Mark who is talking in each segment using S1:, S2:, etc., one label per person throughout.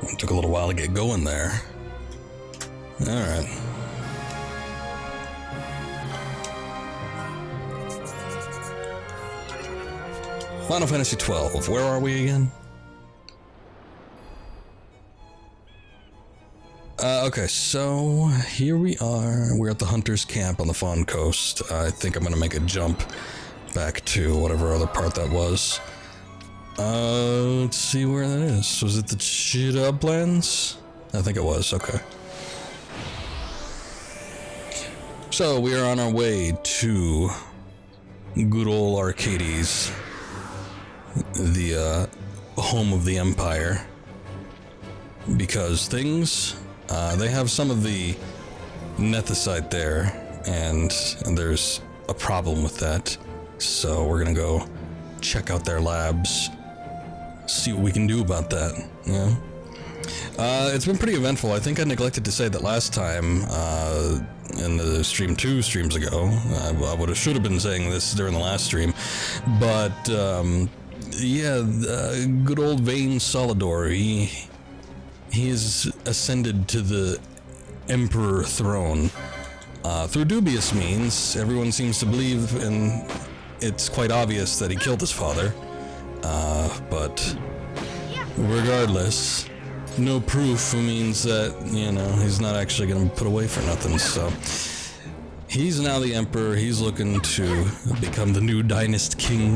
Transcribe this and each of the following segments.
S1: It took a little while to get going there. Alright. Final Fantasy XII. Where are we again? Okay, so here we are. We're at the Hunter's Camp on the Fawn Coast. I think I'm gonna make a jump back to whatever other part that was. Let's see where that is. Was it the Chidablands? I think it was, okay. So we are on our way to good old Archades, the home of the Empire, because things, they have some of the nethicite there, and there's a problem with that, so we're gonna go check out their labs, see what we can do about that, yeah. It's been pretty eventful. I think I neglected to say that last time, in the stream 2 streams ago. I should have been saying this during the last stream, but yeah, good old Vayne Solidor, he has ascended to the Emperor throne through dubious means. Everyone seems to believe, and it's quite obvious that he killed his father, but regardless, no proof means that, you know, he's not actually going to be put away for nothing, so he's now the Emperor. He's looking to become the new Dynast King,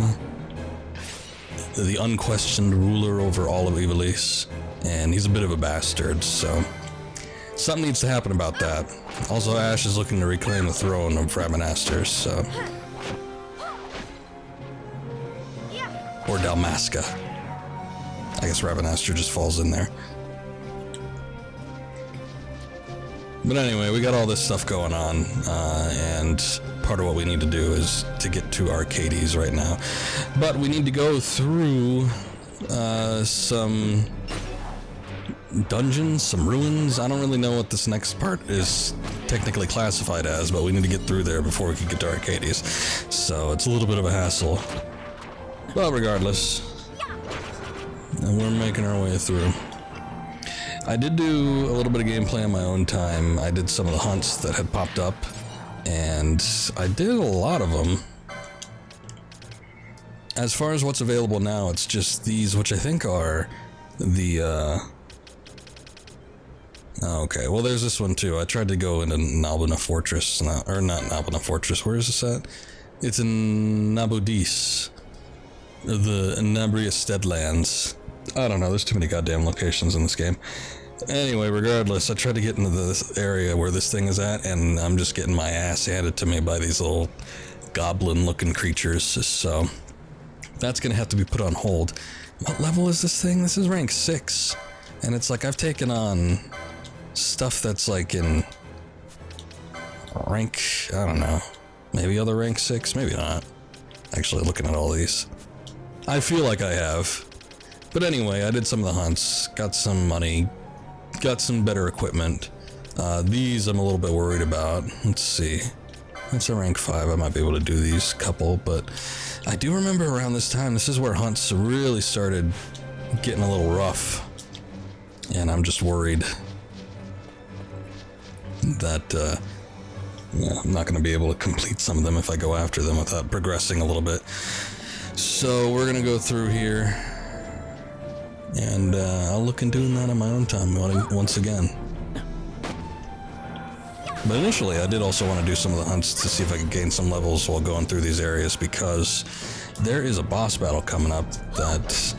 S1: the unquestioned ruler over all of Ivalice, and he's a bit of a bastard, so something needs to happen about that. Also, Ash is looking to reclaim the throne of Rabanastre, so... or Dalmasca. I guess Rabanastre just falls in there. But anyway, we got all this stuff going on, and part of what we need to do is to get to Archades right now. But we need to go through some dungeons, some ruins. I don't really know what this next part is technically classified as, but we need to get through there before we can get to Archades. So it's a little bit of a hassle. But regardless, we're making our way through. I did do a little bit of gameplay on my own time. I did some of the hunts that had popped up, and I did a lot of them. As far as what's available now, it's just these, which I think are the, okay, well there's this one too. I tried to go into Nalbina Fortress, or not Nalbina Fortress, where is this at? It's in Nabudis, the Nabrius Steadlands. I don't know, there's too many goddamn locations in this game. Anyway, regardless, I tried to get into this area where this thing is at, and I'm just getting my ass handed to me by these little goblin-looking creatures, so that's gonna have to be put on hold. What level is this thing? This is rank 6, and it's like I've taken on stuff that's like in rank, I don't know, maybe other rank 6, maybe not. Actually, looking at all these, I feel like I have. But anyway, I did some of the hunts, got some money, got some better equipment. These I'm a little bit worried about. Let's see. That's a rank 5. I might be able to do these couple, but I do remember around this time, this is where hunts really started getting a little rough. And I'm just worried that yeah, I'm not going to be able to complete some of them if I go after them without progressing a little bit. So we're going to go through here. And I'll look into doing that on my own time once again. But initially, I did also want to do some of the hunts to see if I could gain some levels while going through these areas, because there is a boss battle coming up that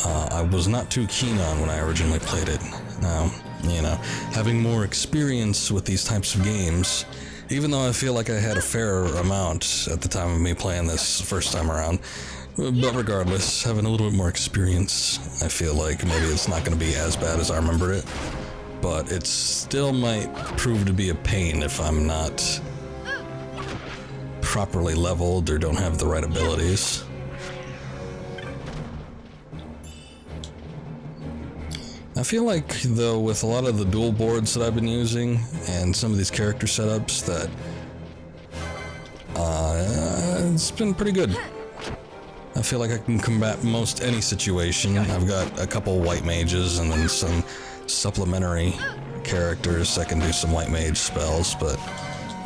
S1: I was not too keen on when I originally played it. Now, you know, having more experience with these types of games, even though I feel like I had a fair amount at the time of me playing this first time around, but regardless, having a little bit more experience, I feel like maybe it's not going to be as bad as I remember it. But it still might prove to be a pain if I'm not properly leveled or don't have the right abilities. I feel like, though, with a lot of the dual boards that I've been using and some of these character setups, that it's been pretty good. I feel like I can combat most any situation. I've got a couple white mages and then some supplementary characters that can do some white mage spells, but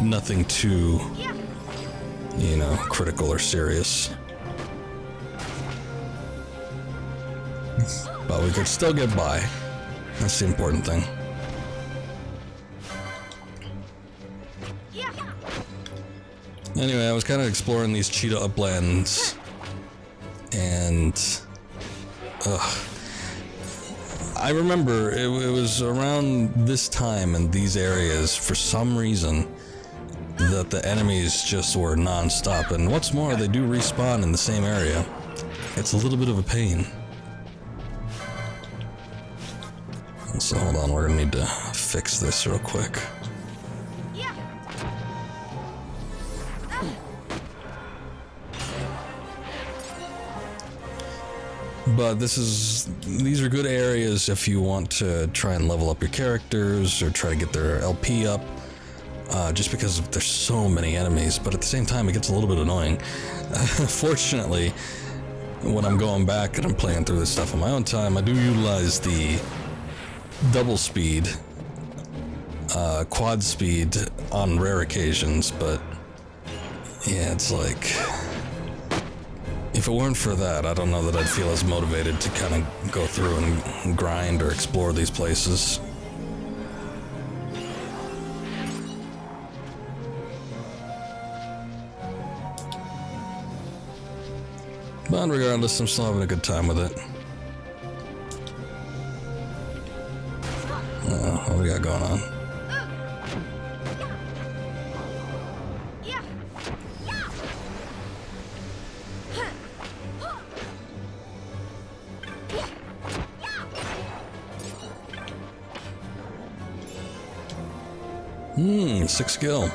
S1: nothing too, you know, critical or serious. But we could still get by. That's the important thing. Anyway, I was kind of exploring these cheetah uplands, and I remember it was around this time in these areas, for some reason, that the enemies just were non-stop, and what's more, they do respawn in the same area. It's a little bit of a pain. So hold on, we're gonna need to fix this real quick. But these are good areas if you want to try and level up your characters or try to get their LP up, just because there's so many enemies, but at the same time it gets a little bit annoying. Fortunately, when I'm going back and I'm playing through this stuff on my own time, I do utilize the double speed, quad speed on rare occasions, but yeah, it's like, if it weren't for that, I don't know that I'd feel as motivated to kind of go through and grind or explore these places. But regardless, I'm still having a good time with it. What we got going on? Six skill.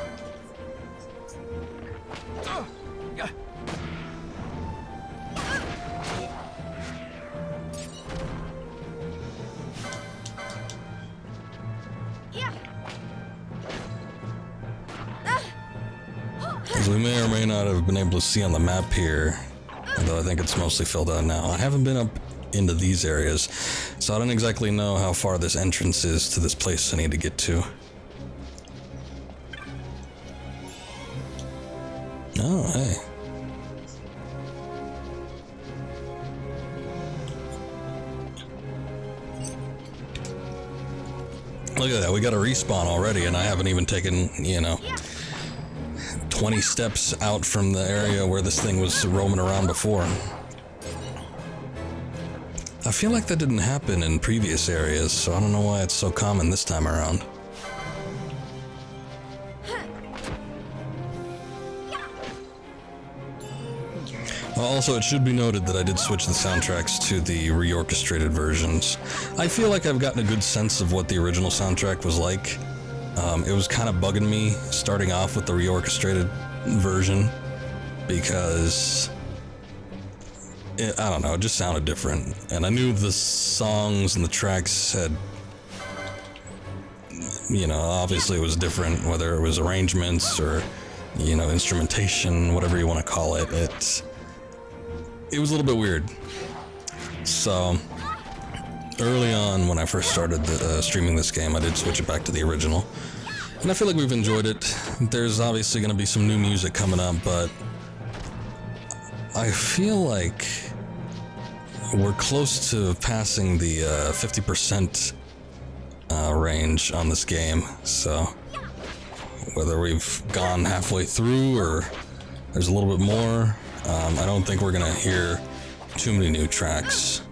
S1: As we may or may not have been able to see on the map here, although I think it's mostly filled out now, I haven't been up into these areas, so I don't exactly know how far this entrance is to this place I need to get to. Oh, hey. Look at that, we got a respawn already, and I haven't even taken, you know, 20 steps out from the area where this thing was roaming around before. I feel like that didn't happen in previous areas, so I don't know why it's so common this time around. Also, it should be noted that I did switch the soundtracks to the reorchestrated versions. I feel like I've gotten a good sense of what the original soundtrack was like. It was kind of bugging me starting off with the reorchestrated version because I don't know, it just sounded different. And I knew the songs and the tracks had, you know, obviously it was different, whether it was arrangements or, you know, instrumentation, whatever you want to call it. It was a little bit weird. So early on, when I first started streaming this game, I did switch it back to the original, and I feel like we've enjoyed it. There's obviously going to be some new music coming up, but I feel like we're close to passing the 50% range on this game. So whether we've gone halfway through or there's a little bit more, I don't think we're gonna hear too many new tracks,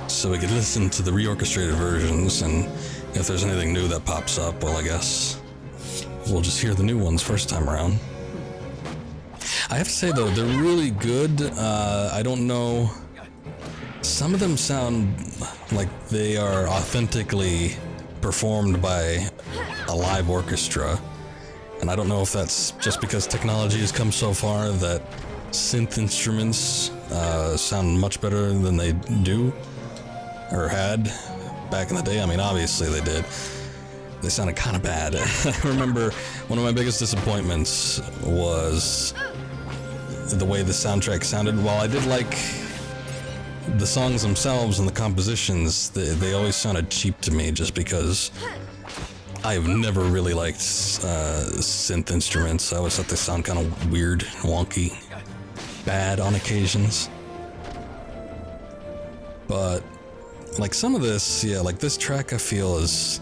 S1: so we could listen to the reorchestrated versions, and if there's anything new that pops up, well, I guess we'll just hear the new ones first time around. I have to say though, they're really good. I don't know, some of them sound like they are authentically performed by a live orchestra, and I don't know if that's just because technology has come so far that synth instruments sound much better than they do or had back in the day. I mean, obviously they did. They sounded kind of bad. I remember one of my biggest disappointments was the way the soundtrack sounded. While I did like the songs themselves and the compositions, they always sounded cheap to me just because I've never really liked synth instruments. I always thought they sound kind of weird, wonky, bad on occasions. But like some of this, yeah, like this track I feel is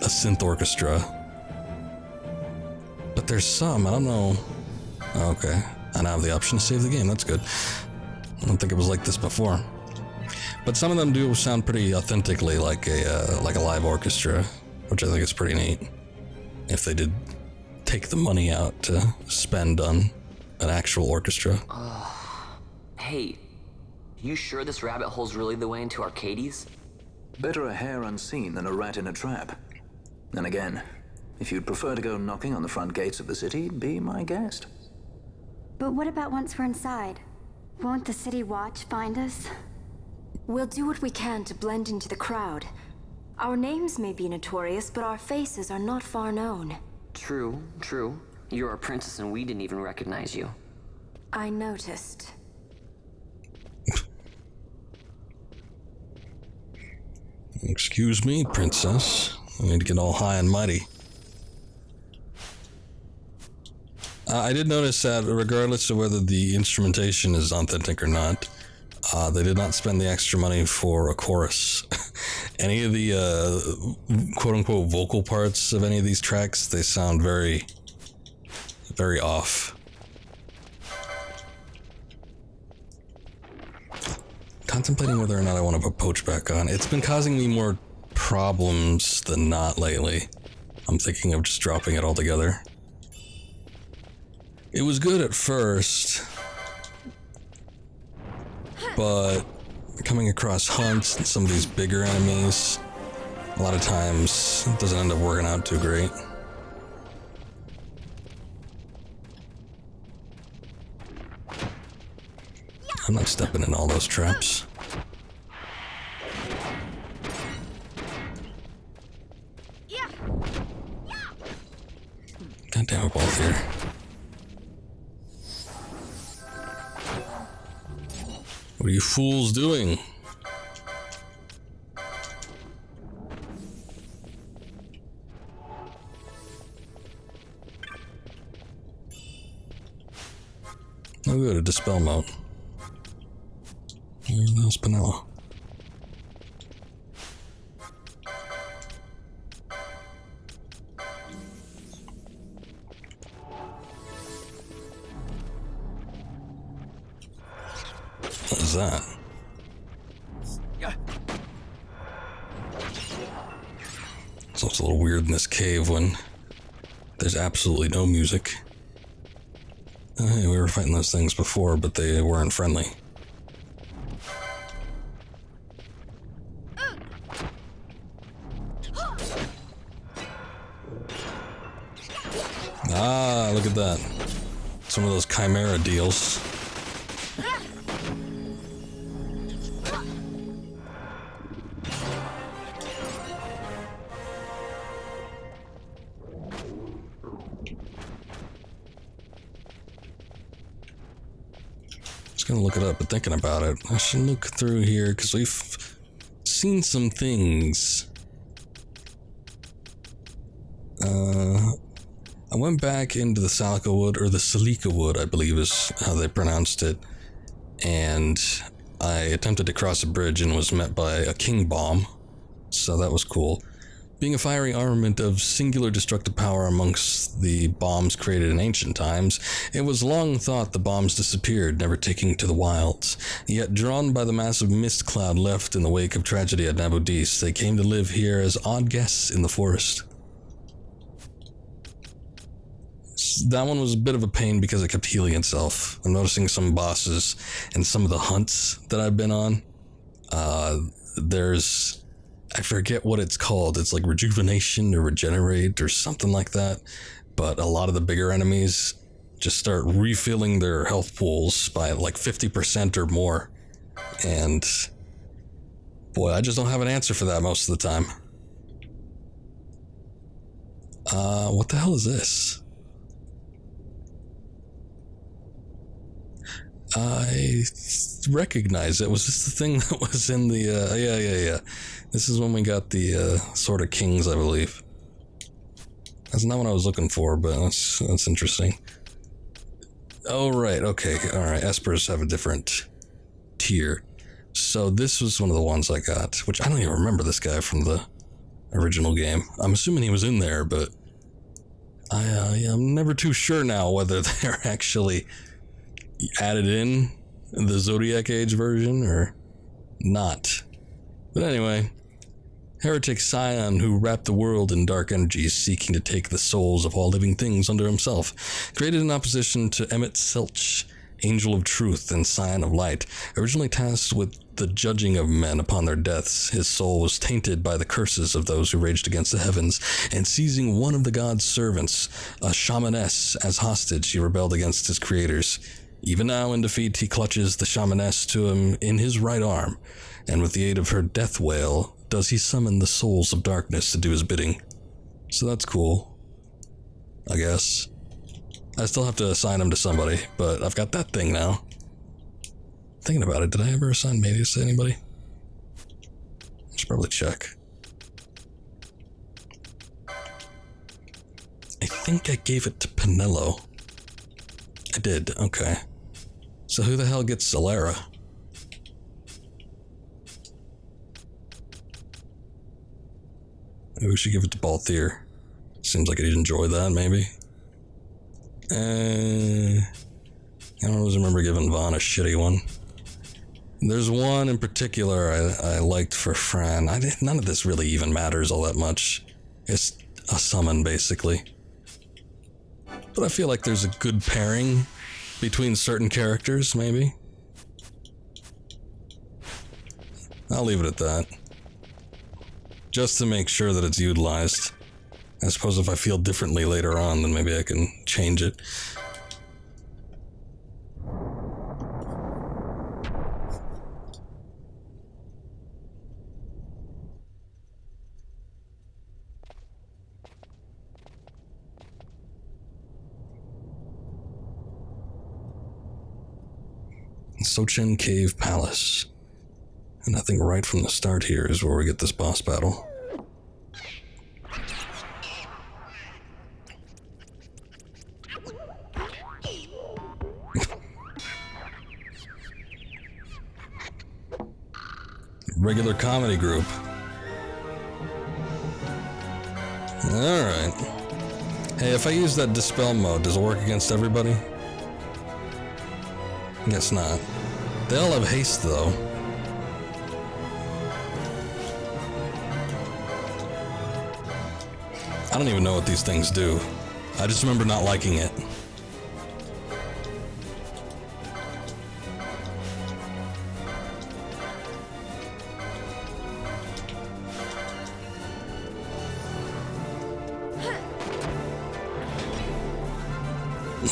S1: a synth orchestra. But there's some, I don't know. Okay, I now have the option to save the game, that's good. I don't think it was like this before. But some of them do sound pretty authentically like a live orchestra, which I think is pretty neat. If they did take the money out to spend on an actual orchestra.
S2: Hey, you sure this rabbit hole's really the way into Archades?
S3: Better a hare unseen than a rat in a trap. And again, if you'd prefer to go knocking on the front gates of the city, be my guest.
S4: But what about once we're inside? Won't the city watch find us?
S5: We'll do what we can to blend into the crowd. Our names may be notorious, but our faces are not far known.
S2: True, true. You're a princess and we didn't even recognize you.
S5: I noticed.
S1: Excuse me, princess. I need to get all high and mighty. I did notice that regardless of whether the instrumentation is authentic or not, they did not spend the extra money for a chorus. Any of the quote-unquote vocal parts of any of these tracks, they sound very, very off. Contemplating whether or not I want to put Poach back on. It's been causing me more problems than not lately. I'm thinking of just dropping it altogether. It was good at first, but coming across hunts and some of these bigger enemies, a lot of times it doesn't end up working out too great. I'm not stepping in all those traps. God damn it, both here. What are you fools doing? Oh good, a dispel mode. There's Spinella. What is that? So it's a little weird in this cave when there's absolutely no music. Hey, we were fighting those things before, but they weren't friendly. Ah, look at that. Some of those Chimera deals. Just gonna look it up, but thinking about it, I should look through here because we've seen some things. I went back into the Salika Wood, or the Salika Wood, I believe is how they pronounced it, and I attempted to cross a bridge and was met by a king bomb, so that was cool. Being a fiery armament of singular destructive power amongst the bombs created in ancient times, it was long thought the bombs disappeared, never taking to the wilds. Yet drawn by the massive mist cloud left in the wake of tragedy at Nabudis, they came to live here as odd guests in the forest. That one was a bit of a pain because it kept healing itself. I'm noticing some bosses and some of the hunts that I've been on. There's, I forget what it's called. It's like rejuvenation or regenerate or something like that. But a lot of the bigger enemies just start refilling their health pools by like 50% or more. And boy, I just don't have an answer for that most of the time. What the hell is this? I recognize it. Was this the thing that was in the, yeah. This is when we got the, Sword of Kings, I believe. That's not what I was looking for, but that's interesting. Oh, right, okay, alright, Espers have a different tier. So this was one of the ones I got, which I don't even remember this guy from the original game. I'm assuming he was in there, but I'm never too sure now whether they're actually added in the Zodiac Age version or not. But anyway, heretic Scion who wrapped the world in dark energies, seeking to take the souls of all living things under himself, created in opposition to Emmett Selch, Angel of Truth and Scion of Light. Originally tasked with the judging of men upon their deaths, his soul was tainted by the curses of those who raged against the heavens, and seizing one of the god's servants, a shamaness, as hostage, he rebelled against his creators. Even now in defeat, he clutches the shamaness to him in his right arm, and with the aid of her death wail, does he summon the souls of darkness to do his bidding. So that's cool, I guess. I still have to assign him to somebody, but I've got that thing now. Thinking about it, did I ever assign Medius to anybody? I should probably check. I think I gave it to Penello. I did, okay. So who the hell gets Zalera? Maybe we should give it to Balthier. Seems like he'd enjoy that, maybe. I don't always remember giving Vaughn a shitty one. There's one in particular I liked for Fran. None of this really even matters all that much. It's a summon, basically. But I feel like there's a good pairing between certain characters, maybe. I'll leave it at that. Just to make sure that it's utilized. I suppose if I feel differently later on, then maybe I can change it. Sochin Cave Palace. And I think right from the start here is where we get this boss battle. Regular comedy group. Alright. Hey, if I use that dispel mode, does it work against everybody? Guess not. They all have haste, though. I don't even know what these things do. I just remember not liking it.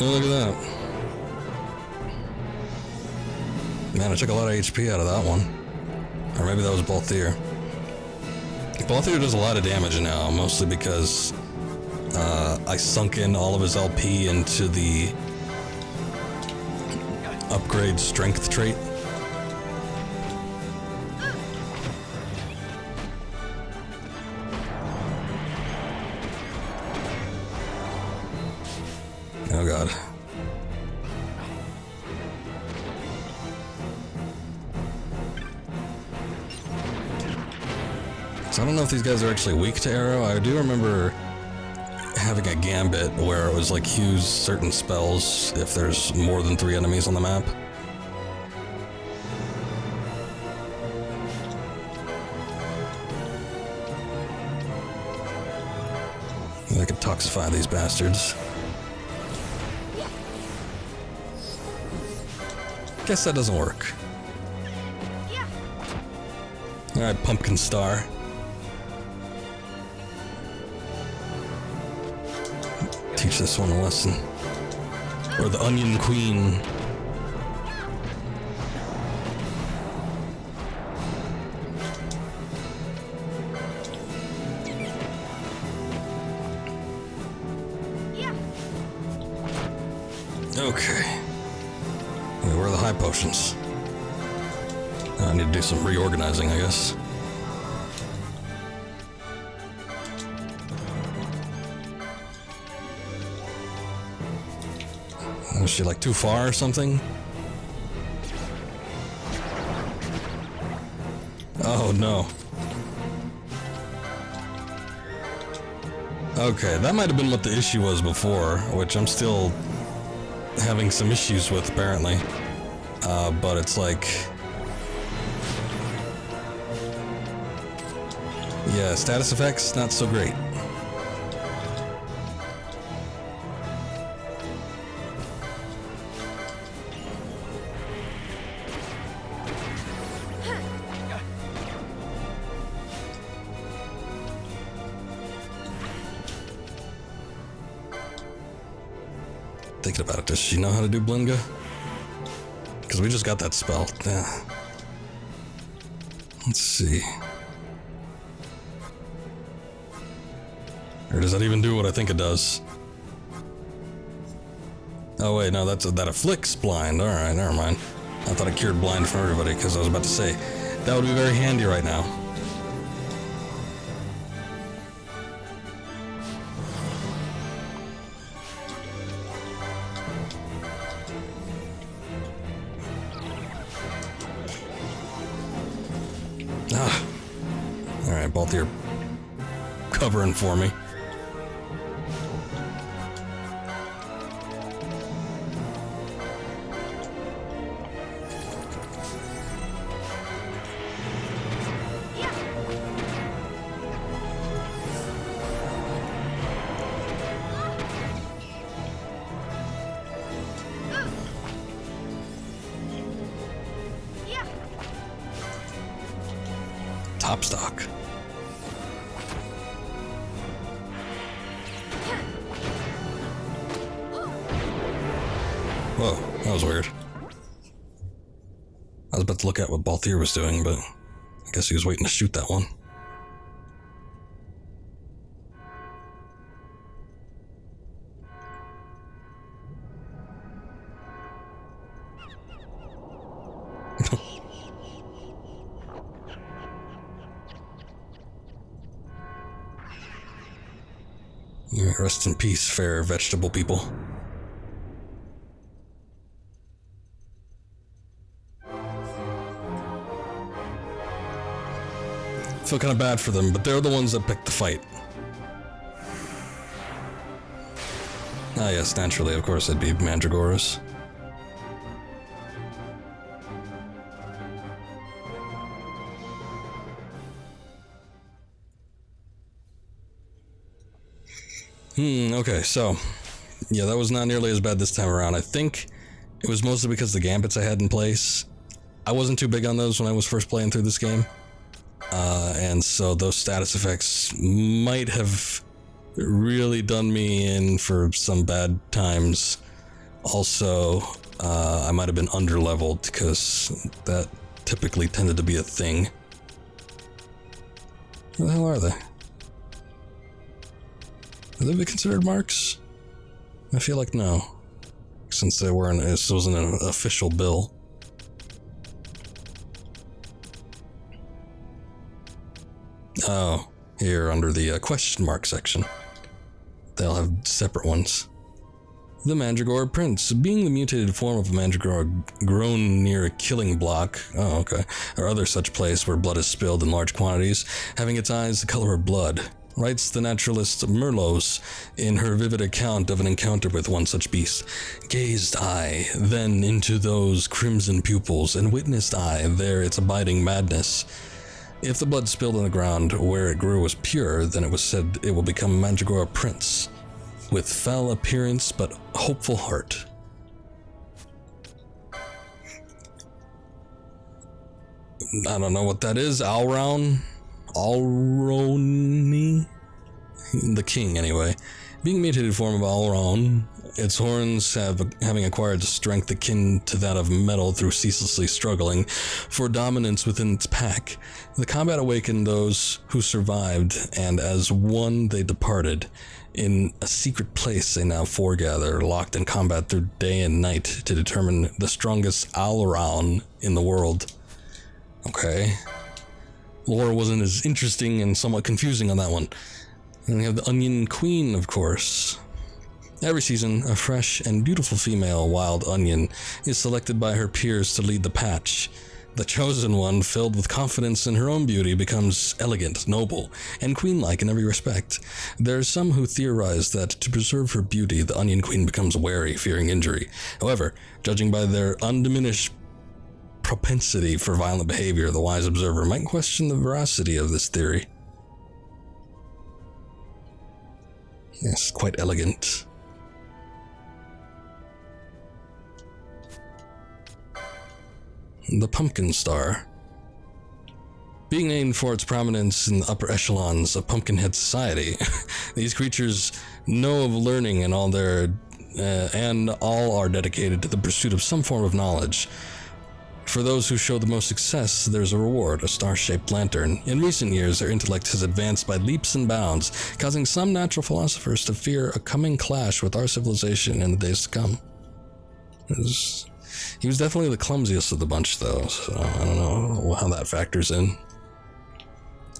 S1: Oh, look at that. Man, I took a lot of HP out of that one. Or maybe that was Balthier. Balthier does a lot of damage now, mostly because I sunk in all of his LP into the upgrade strength trait. Oh god. So I don't know if these guys are actually weak to arrow. I do remember having a gambit where it was like use certain spells if there's more than 3 enemies on the map. I could toxify these bastards. Guess that doesn't work. Alright, Pumpkin Star. Teach this one a lesson. Or the Onion Queen. Okay. Wait, where are the high potions? I need to do some reorganizing, I guess. Was she like too far or something? Oh no. Okay, that might have been what the issue was before, which I'm still having some issues with apparently. But it's like... yeah, status effects, not so great. Thinking about it, does she know how to do Blinga? Because we just got that spell. Yeah. Let's see. Or does that even do what I think it does? Oh wait, no, that afflicts blind. Alright, never mind. I thought it cured blind for everybody, because I was about to say, that would be very handy right now. Ah. Alright, Balthier covering for me. Top stock. Whoa, that was weird. I was about to look at what Balthier was doing, but I guess he was waiting to shoot that one. Rest in peace, fair vegetable people. Feel kind of bad for them, but they're the ones that picked the fight. Ah yes, naturally, of course, it'd be Mandragoras. Okay, so, yeah, that was not nearly as bad this time around. I think it was mostly because of the gambits I had in place. I wasn't too big on those when I was first playing through this game. And so those status effects might have really done me in for some bad times. Also, I might have been underleveled because that typically tended to be a thing. Where the hell are they? Would they be considered marks? I feel like no, since they weren't. This wasn't an official bill. Oh, here under the question mark section, they'll have separate ones. The Mandragora Prince, being the mutated form of a Mandragora grown near a killing block, or other such place where blood is spilled in large quantities, having its eyes the color of blood. Writes the naturalist Merlos in her vivid account of an encounter with one such beast. Gazed I then into those crimson pupils, and witnessed I there its abiding madness. If the blood spilled on the ground where it grew was pure, then it was said it will become Mandragora Prince, with foul appearance but hopeful heart. I don't know what that is. Alroni? the king anyway, being mutated form of Alron, its horns having acquired strength akin to that of metal through ceaselessly struggling for dominance within its pack. The combat awakened those who survived, and as one they departed. In a secret place they now foregather, locked in combat through day and night to determine the strongest Alron in the world. Okay. Lore wasn't as interesting and somewhat confusing on that one. And we have the Onion Queen, of course. Every season, a fresh and beautiful female wild onion is selected by her peers to lead the patch. The chosen one, filled with confidence in her own beauty, becomes elegant, noble, and queen-like in every respect. There are some who theorize that to preserve her beauty, the Onion Queen becomes wary, fearing injury. However, judging by their undiminished propensity for violent behavior, the wise observer might question the veracity of this theory. Yes, quite elegant. The Pumpkin Star. Being named for its prominence in the upper echelons of Pumpkinhead society, these creatures know of learning and all are dedicated to the pursuit of some form of knowledge. For those who show the most success, there's a reward, a star-shaped lantern. In recent years, their intellect has advanced by leaps and bounds, causing some natural philosophers to fear a coming clash with our civilization in the days to come. He was definitely the clumsiest of the bunch, though, so I don't know how that factors in.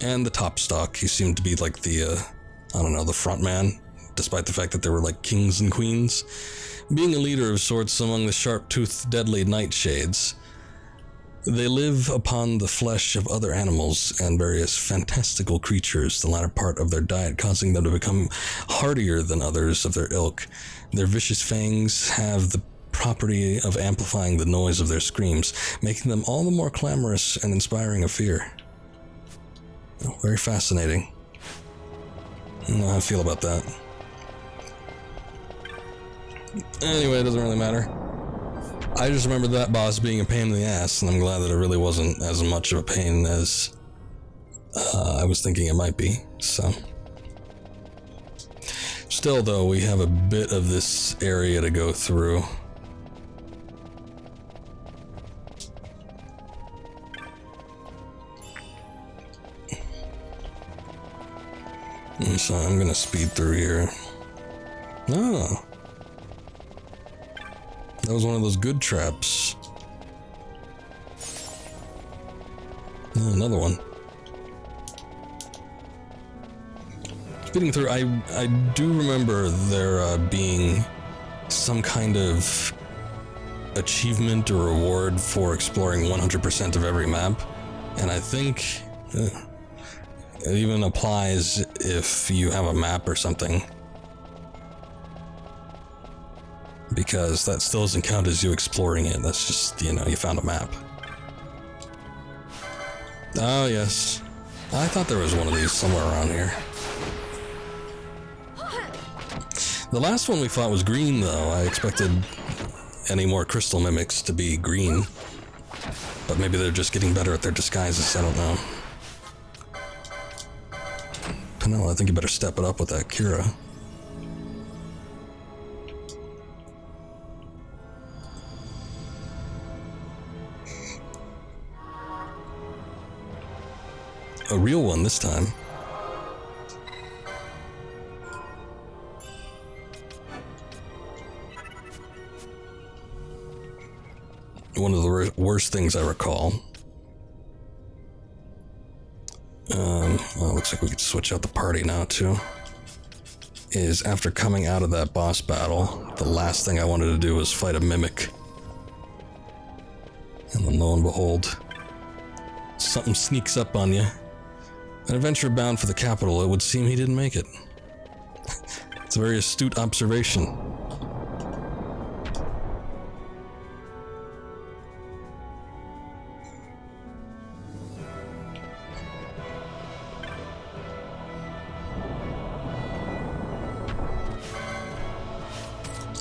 S1: And the top stock, he seemed to be like the front man, despite the fact that there were like kings and queens. Being a leader of sorts among the sharp-toothed, deadly nightshades, they live upon the flesh of other animals and various fantastical creatures, the latter part of their diet causing them to become hardier than others of their ilk. Their vicious fangs have the property of amplifying the noise of their screams, making them all the more clamorous and inspiring of fear. Oh, very fascinating. I don't know how I feel about that. Anyway, it doesn't really matter. I just remember that boss being a pain in the ass, and I'm glad that it really wasn't as much of a pain as I was thinking it might be, so. Still, though, we have a bit of this area to go through. And so I'm gonna speed through here. Oh. That was one of those good traps. Oh, another one. Speeding through, I do remember there being some kind of achievement or reward for exploring 100% of every map, and I think it even applies if you have a map or something. Because that still doesn't count as you exploring it. That's just, you found a map. Oh, yes. I thought there was one of these somewhere around here. The last one we fought was green, though. I expected any more crystal mimics to be green. But maybe they're just getting better at their disguises. I don't know. Penella, I think you better step it up with that Kira. A real one this time. One of the worst things I recall. Well, looks like we could switch out the party now too. Is after coming out of that boss battle, the last thing I wanted to do was fight a mimic. And then lo and behold, something sneaks up on you. An adventurer bound for the capital, it would seem he didn't make it. It's a very astute observation.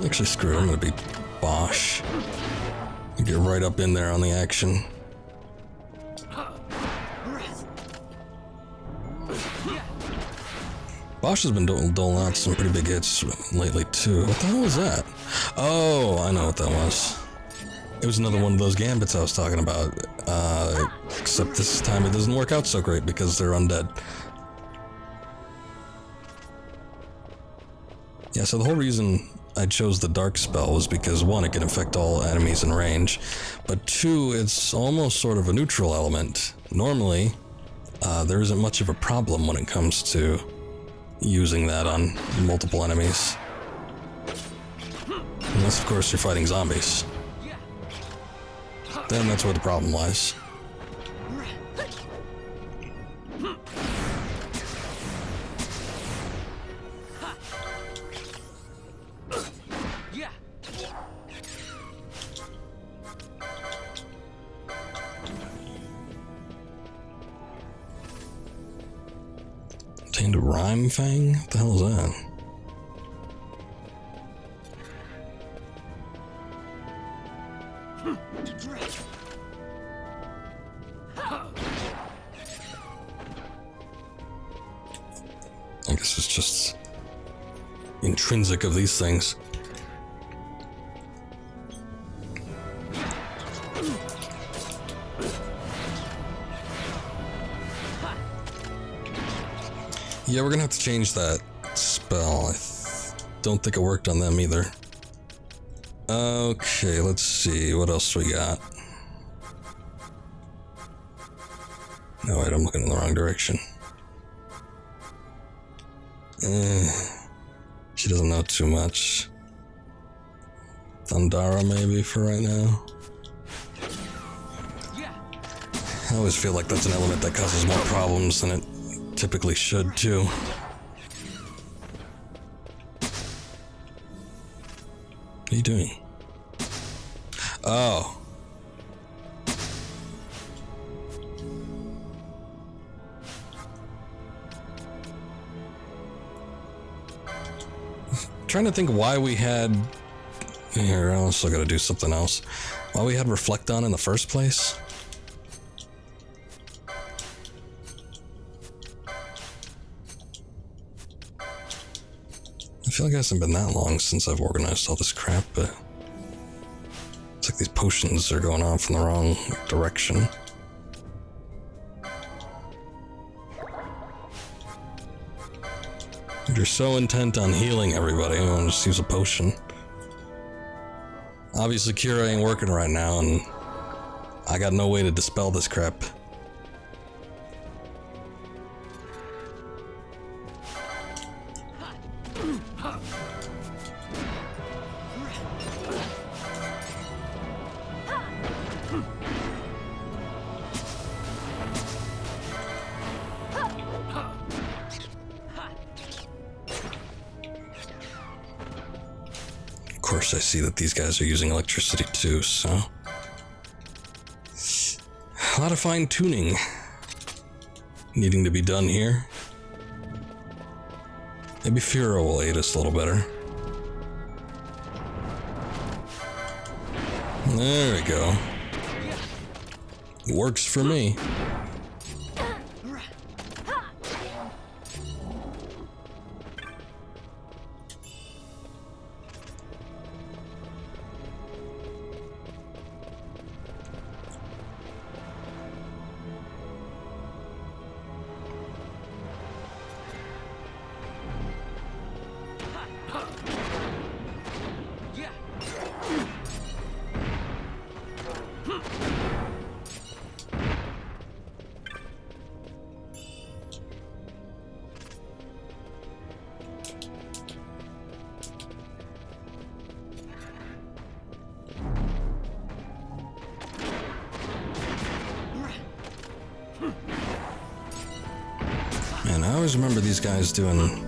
S1: Actually, screw it, I'm gonna be Bosch. Get right up in there on the action. Bosch has been doling out some pretty big hits lately, too. What the hell was that? Oh, I know what that was. It was another one of those gambits I was talking about. Except this time it doesn't work out so great because they're undead. Yeah, so the whole reason I chose the dark spell was because, one, it can affect all enemies in range, but two, it's almost sort of a neutral element. Normally, there isn't much of a problem when it comes to using that on multiple enemies. Unless, of course, you're fighting zombies. Then that's where the problem lies. Obtained a rhyme fang? What the hell is that? I guess it's just intrinsic of these things. Yeah, we're gonna have to change that spell. I don't think it worked on them either. Okay, let's see. What else we got? No, wait, I'm looking in the wrong direction. She doesn't know too much. Thundara maybe for right now. I always feel like that's an element that causes more problems than it typically should too. What are you doing? Oh. Trying to think why we had... Here, I also gotta do something else. Why we had Reflect on in the first place? I feel like it hasn't been that long since I've organized all this crap, but... It's like these potions are going off in the wrong direction. You're so intent on healing everybody, I want to just use a potion. Obviously Cure ain't working right now, and I got no way to dispel this crap. Of course, I see that these guys are using electricity too, so... A lot of fine-tuning needing to be done here. Maybe Furo will aid us a little better. There we go. Works for me. Man, I always remember these guys doing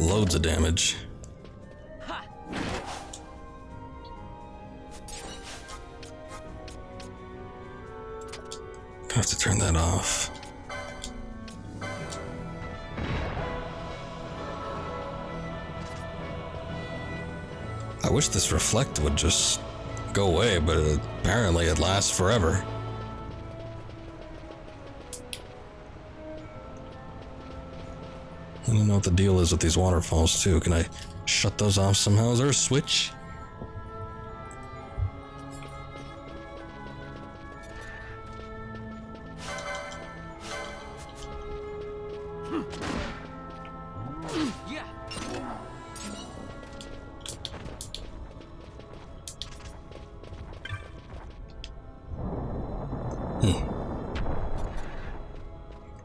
S1: loads of damage. I have to turn that off. I wish this reflect would just go away, but apparently it lasts forever. I don't know what the deal is with these waterfalls, too. Can I shut those off somehow? Is there a switch?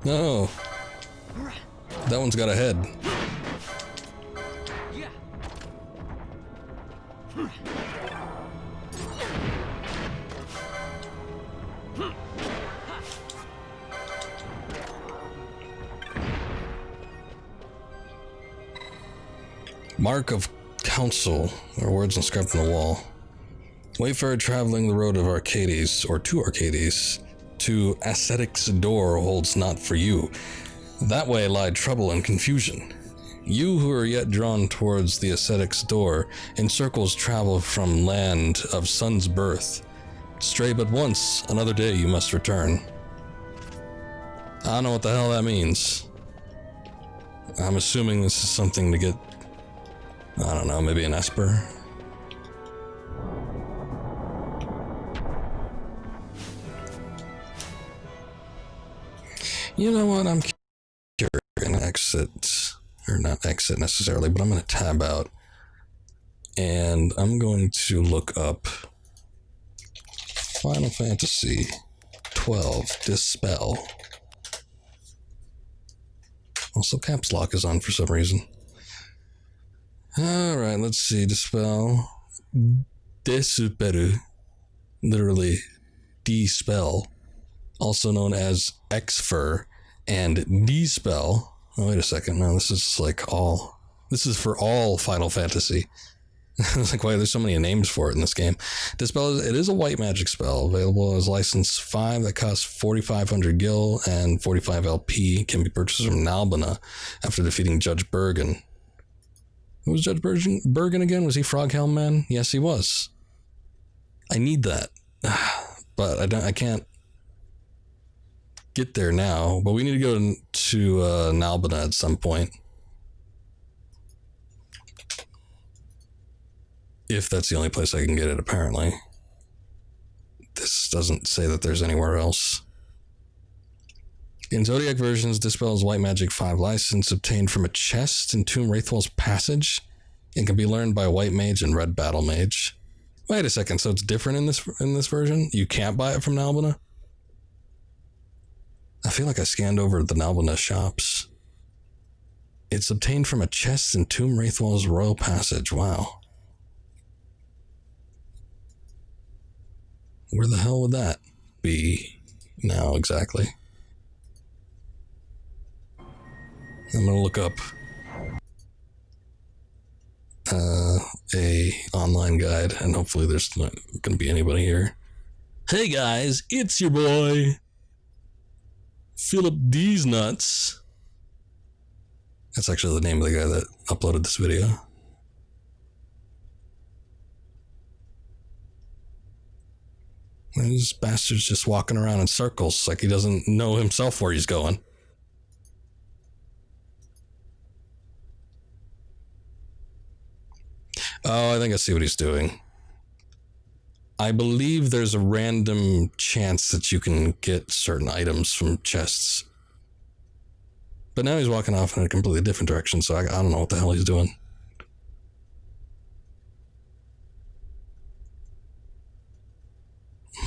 S1: No. That one's got a head. Mark of Council, or words inscribed on the wall. Wayfarer traveling the road of Archades, or to Archades, to Ascetic's door holds not for you. That way lie trouble and confusion. You who are yet drawn towards the Ascetic's door, in circles travel from land of sun's birth. Stray but once, another day you must return. I don't know what the hell that means. I'm assuming this is something to get, I don't know, maybe an Esper? You know what, I'm gonna exit, or not exit necessarily, but I'm gonna tab out. And I'm going to look up Final Fantasy XII Dispel. Also, caps lock is on for some reason. Alright, let's see. Dispel. Desuperu. Literally, dispel. Also known as Xfer. And dispel. Oh, wait a second. No, this is like all. This is for all Final Fantasy. It's like, why there's so many names for it in this game. Dispel, it is a white magic spell, available as license 5 that costs 4,500 gil and 45 LP, can be purchased from Nalbina after defeating Judge Bergen. Who was Judge Bergen again? Was he Froghelm Man? Yes, he was. I need that. But I can't get there now, but we need to go to Nalbina at some point. If that's the only place I can get it, apparently. This doesn't say that there's anywhere else. In Zodiac versions, Dispel is White Magic 5 license obtained from a chest in Tomb Wraithwell's Passage. It can be learned by a White Mage and Red Battle Mage. Wait a second, so it's different in this version? You can't buy it from Nalbina? I feel like I scanned over the Nalbina shops. It's obtained from a chest in Tomb Wraithwell's Royal Passage. Wow. Where the hell would that be now exactly? I'm gonna look up a online guide, and hopefully there's not gonna be anybody here. Hey guys, it's your boy Philip D's Nuts. That's actually the name of the guy that uploaded this video. And this bastard's just walking around in circles like he doesn't know himself where he's going. Oh, I think I see what he's doing. I believe there's a random chance that you can get certain items from chests. But now he's walking off in a completely different direction, so I don't know what the hell he's doing.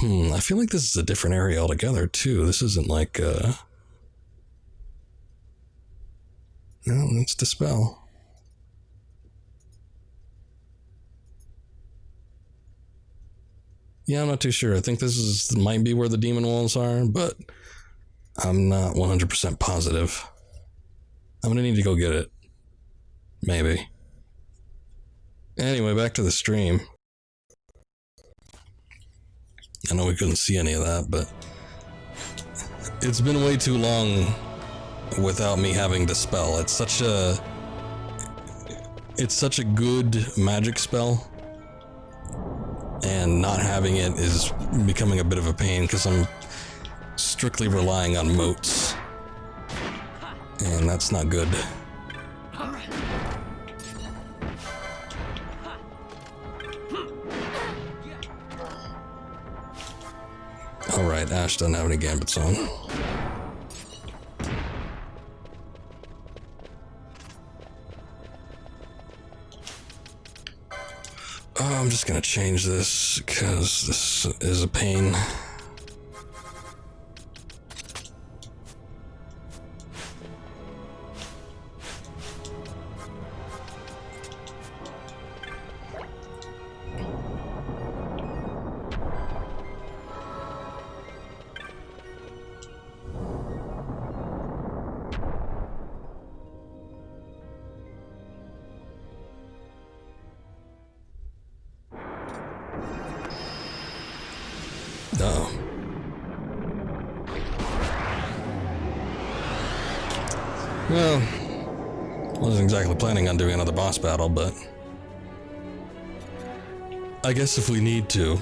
S1: I feel like this is a different area altogether, too. This isn't like, no, it's Dispel. Yeah, I'm not too sure. I think this might be where the demon walls are, but I'm not 100% positive. I'm gonna need to go get it. Maybe. Anyway, back to the stream. I know we couldn't see any of that, but it's been way too long without me having Dispel. It's such a good magic spell, and not having it is becoming a bit of a pain because I'm strictly relying on motes, and that's not good. Alright, Ash doesn't have any gambits on. Oh, I'm just gonna change this because this is a pain. Uh-oh. Well, wasn't exactly planning on doing another boss battle, but I guess if we need to.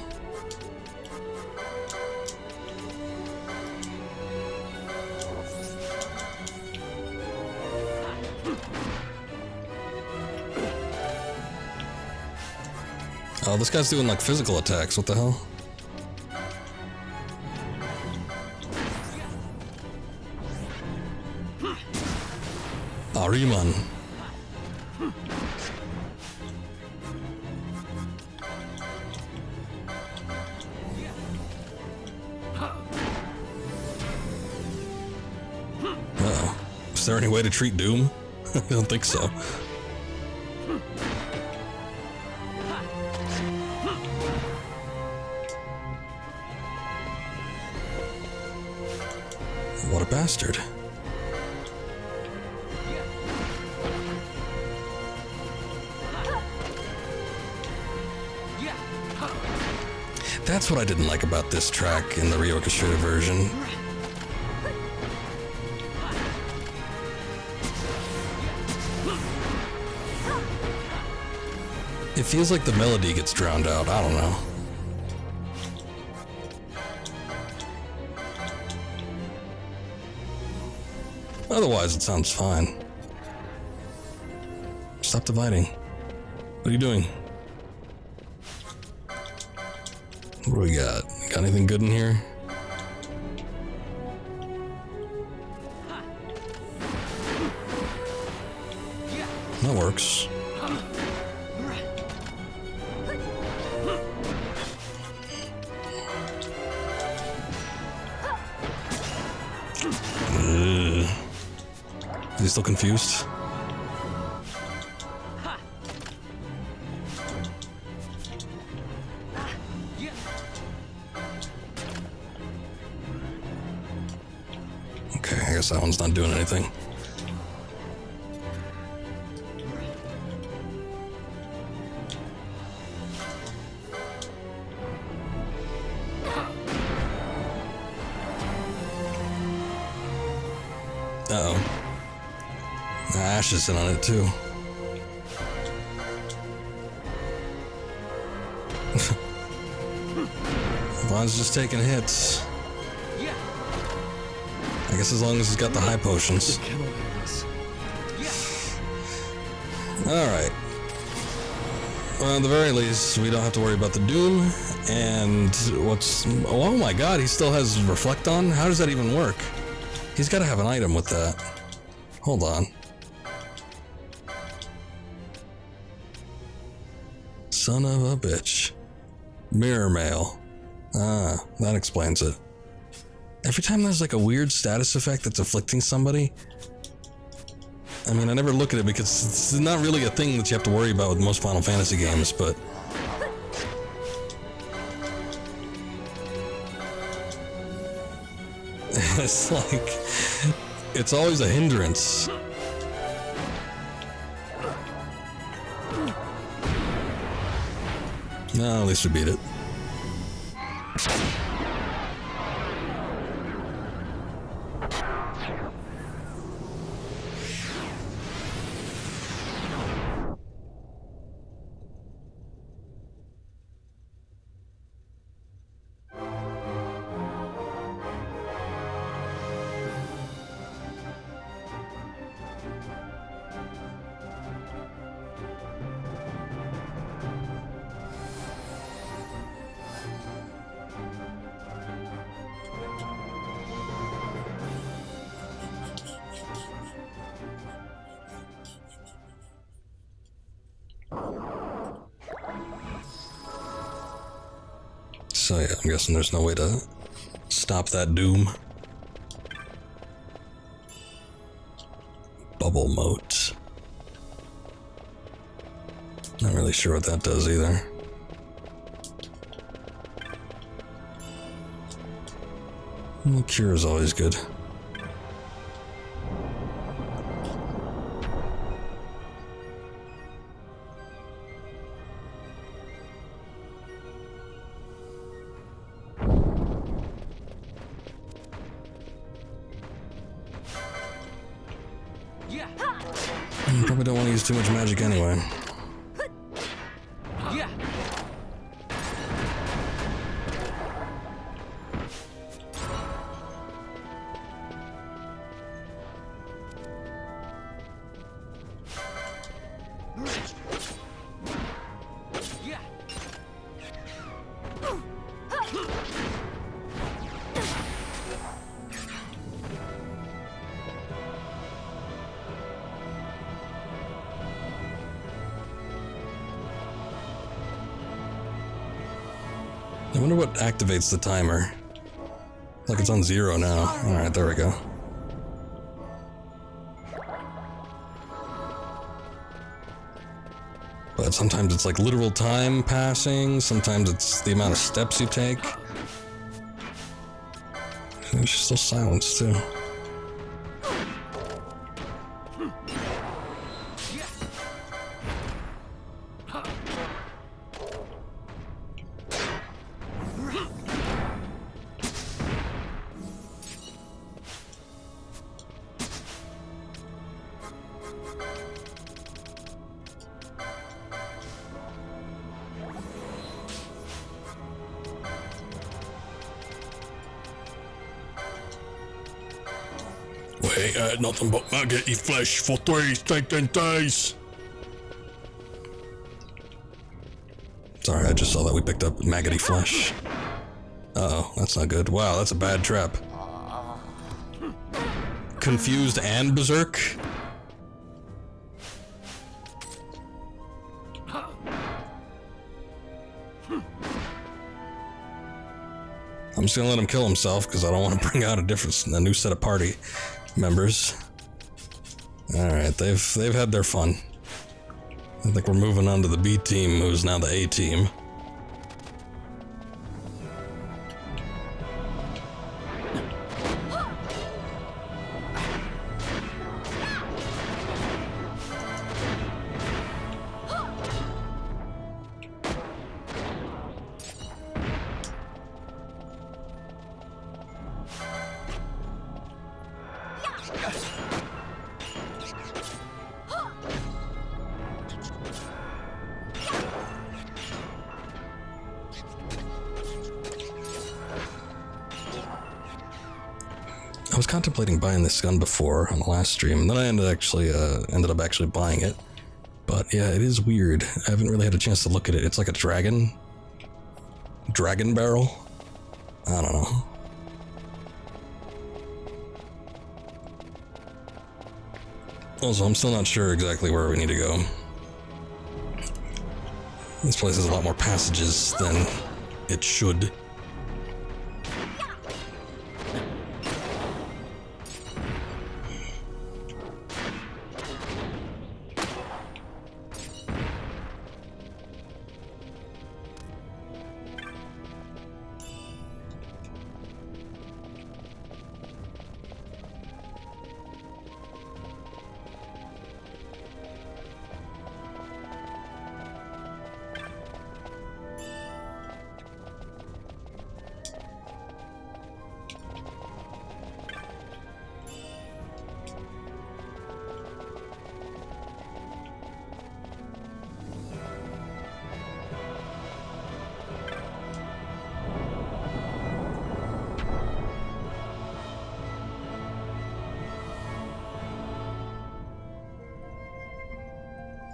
S1: Oh, this guy's doing like physical attacks, what the hell? Ariman. Uh-oh. Is there any way to treat Doom? I don't think so. What a bastard. That's what I didn't like about this track in the reorchestrated version. It feels like the melody gets drowned out, I don't know. Otherwise, it sounds fine. Stop dividing. What are you doing? What do we got? Got anything good in here? That works. Is he still confused? Okay, I guess that one's not doing anything. Uh-oh. Ash is in on it too. Vaughn's just taking hits. I guess as long as he's got the high potions. Alright. Well, at the very least, we don't have to worry about the Doom. And what's... Oh my god, he still has Reflect on? How does that even work? He's got to have an item with that. Hold on. Son of a bitch. Mirror mail. Ah, that explains it. Every time there's like a weird status effect that's afflicting somebody, I mean, I never look at it because it's not really a thing that you have to worry about with most Final Fantasy games, but... it's like... it's always a hindrance. No, at least we beat it. So yeah, I'm guessing there's no way to stop that doom. Bubble moat. Not really sure what that does either. Well, cure is always good. Probably don't want to use too much magic anyway. I wonder what activates the timer. Like it's on 0 now. Alright, there we go. But sometimes it's like literal time passing, sometimes it's the amount of steps you take. There's still silence too. Wait, I had nothing but maggoty flesh for 3 stinking days. Sorry, I just saw that we picked up maggoty flesh. Uh-oh, that's not good. Wow, that's a bad trap. Confused and berserk? I'm just gonna let him kill himself because I don't want to bring out a new set of party members. Alright, they've had their fun. I think we're moving on to the B team, who's now the A team. I was contemplating buying this gun before on the last stream, and then I ended up actually buying it. But yeah, it is weird. I haven't really had a chance to look at it. It's like a dragon barrel. I don't know. Also, I'm still not sure exactly where we need to go. This place has a lot more passages than it should.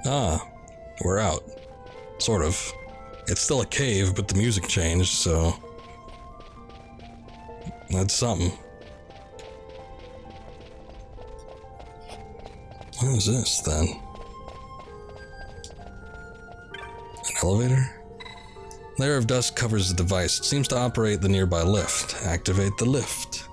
S1: Ah, we're out. Sort of. It's still a cave, but the music changed, so... that's something. What is this, then? An elevator? Layer of dust covers the device. It seems to operate the nearby lift. Activate the lift.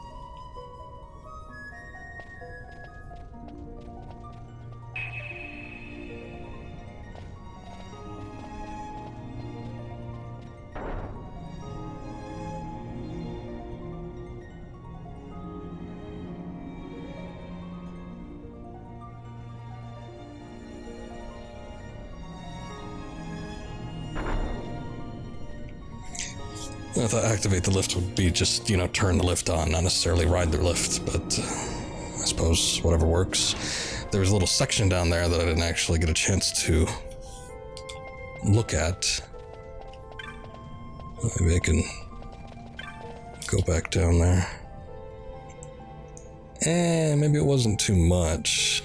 S1: I thought activate the lift would be just, turn the lift on, not necessarily ride the lift, but I suppose whatever works. There was a little section down there that I didn't actually get a chance to look at. Maybe I can go back down there. Maybe it wasn't too much.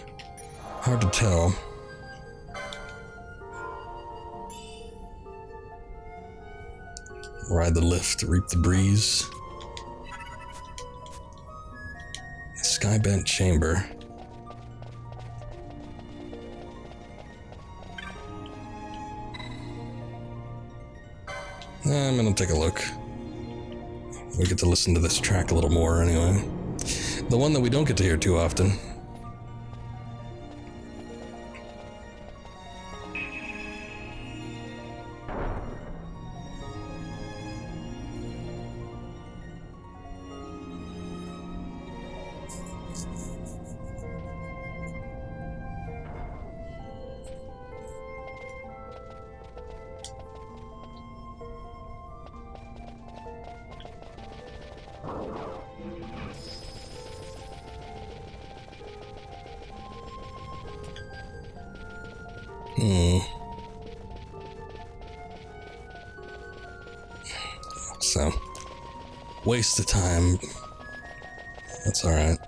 S1: Hard to tell. Ride the lift, reap the breeze. Skybent chamber. I'm gonna take a look. We get to listen to this track a little more anyway. The one that we don't get to hear too often. So, waste of time. That's alright.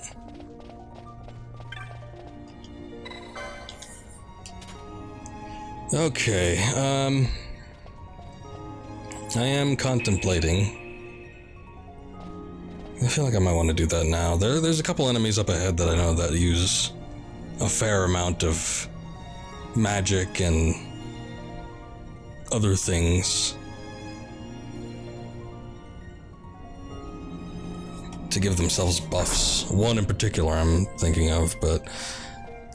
S1: Okay, I am contemplating. I feel like I might want to do that now. There's a couple enemies up ahead that I know that use a fair amount of magic and other things to give themselves buffs. One in particular I'm thinking of, but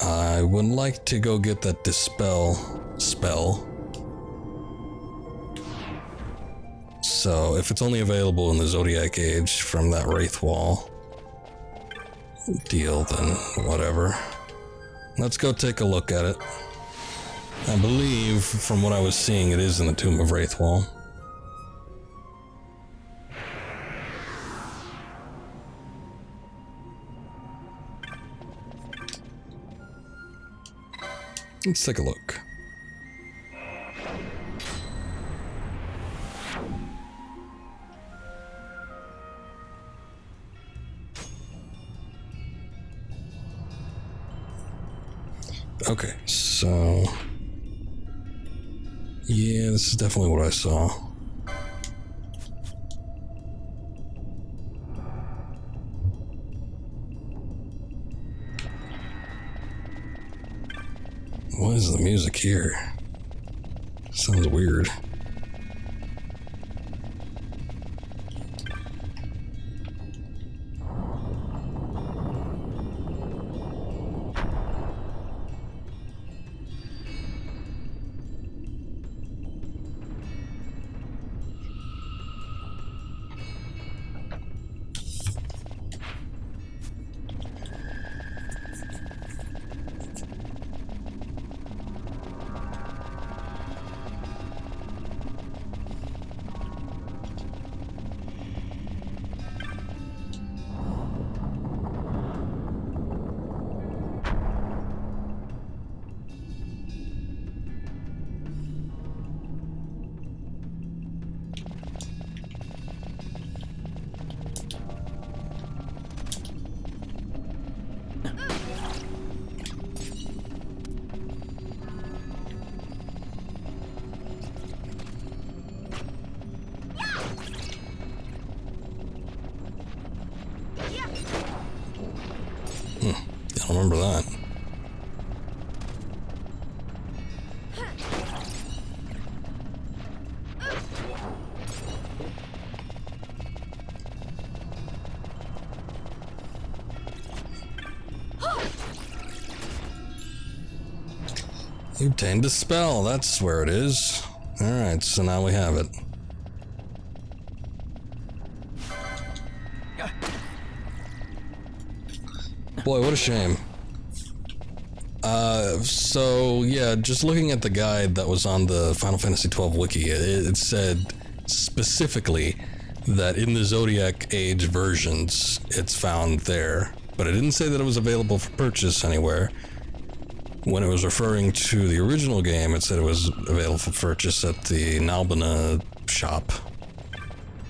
S1: I would like to go get that Dispel spell. So if it's only available in the Zodiac Age from that Wraith Wall deal, then whatever. Let's go take a look at it. I believe, from what I was seeing, it is in the Tomb of Wraithwall. Let's take a look. Okay, so yeah, this is definitely what I saw. What is the music here? Sounds weird. I don't remember that. You obtained a spell, that's where it is. Alright, so now we have it. Boy, what a shame. So yeah, just looking at the guide that was on the Final Fantasy XII wiki, it said specifically that in the Zodiac Age versions, it's found there. But it didn't say that it was available for purchase anywhere. When it was referring to the original game, it said it was available for purchase at the Nalbina shop.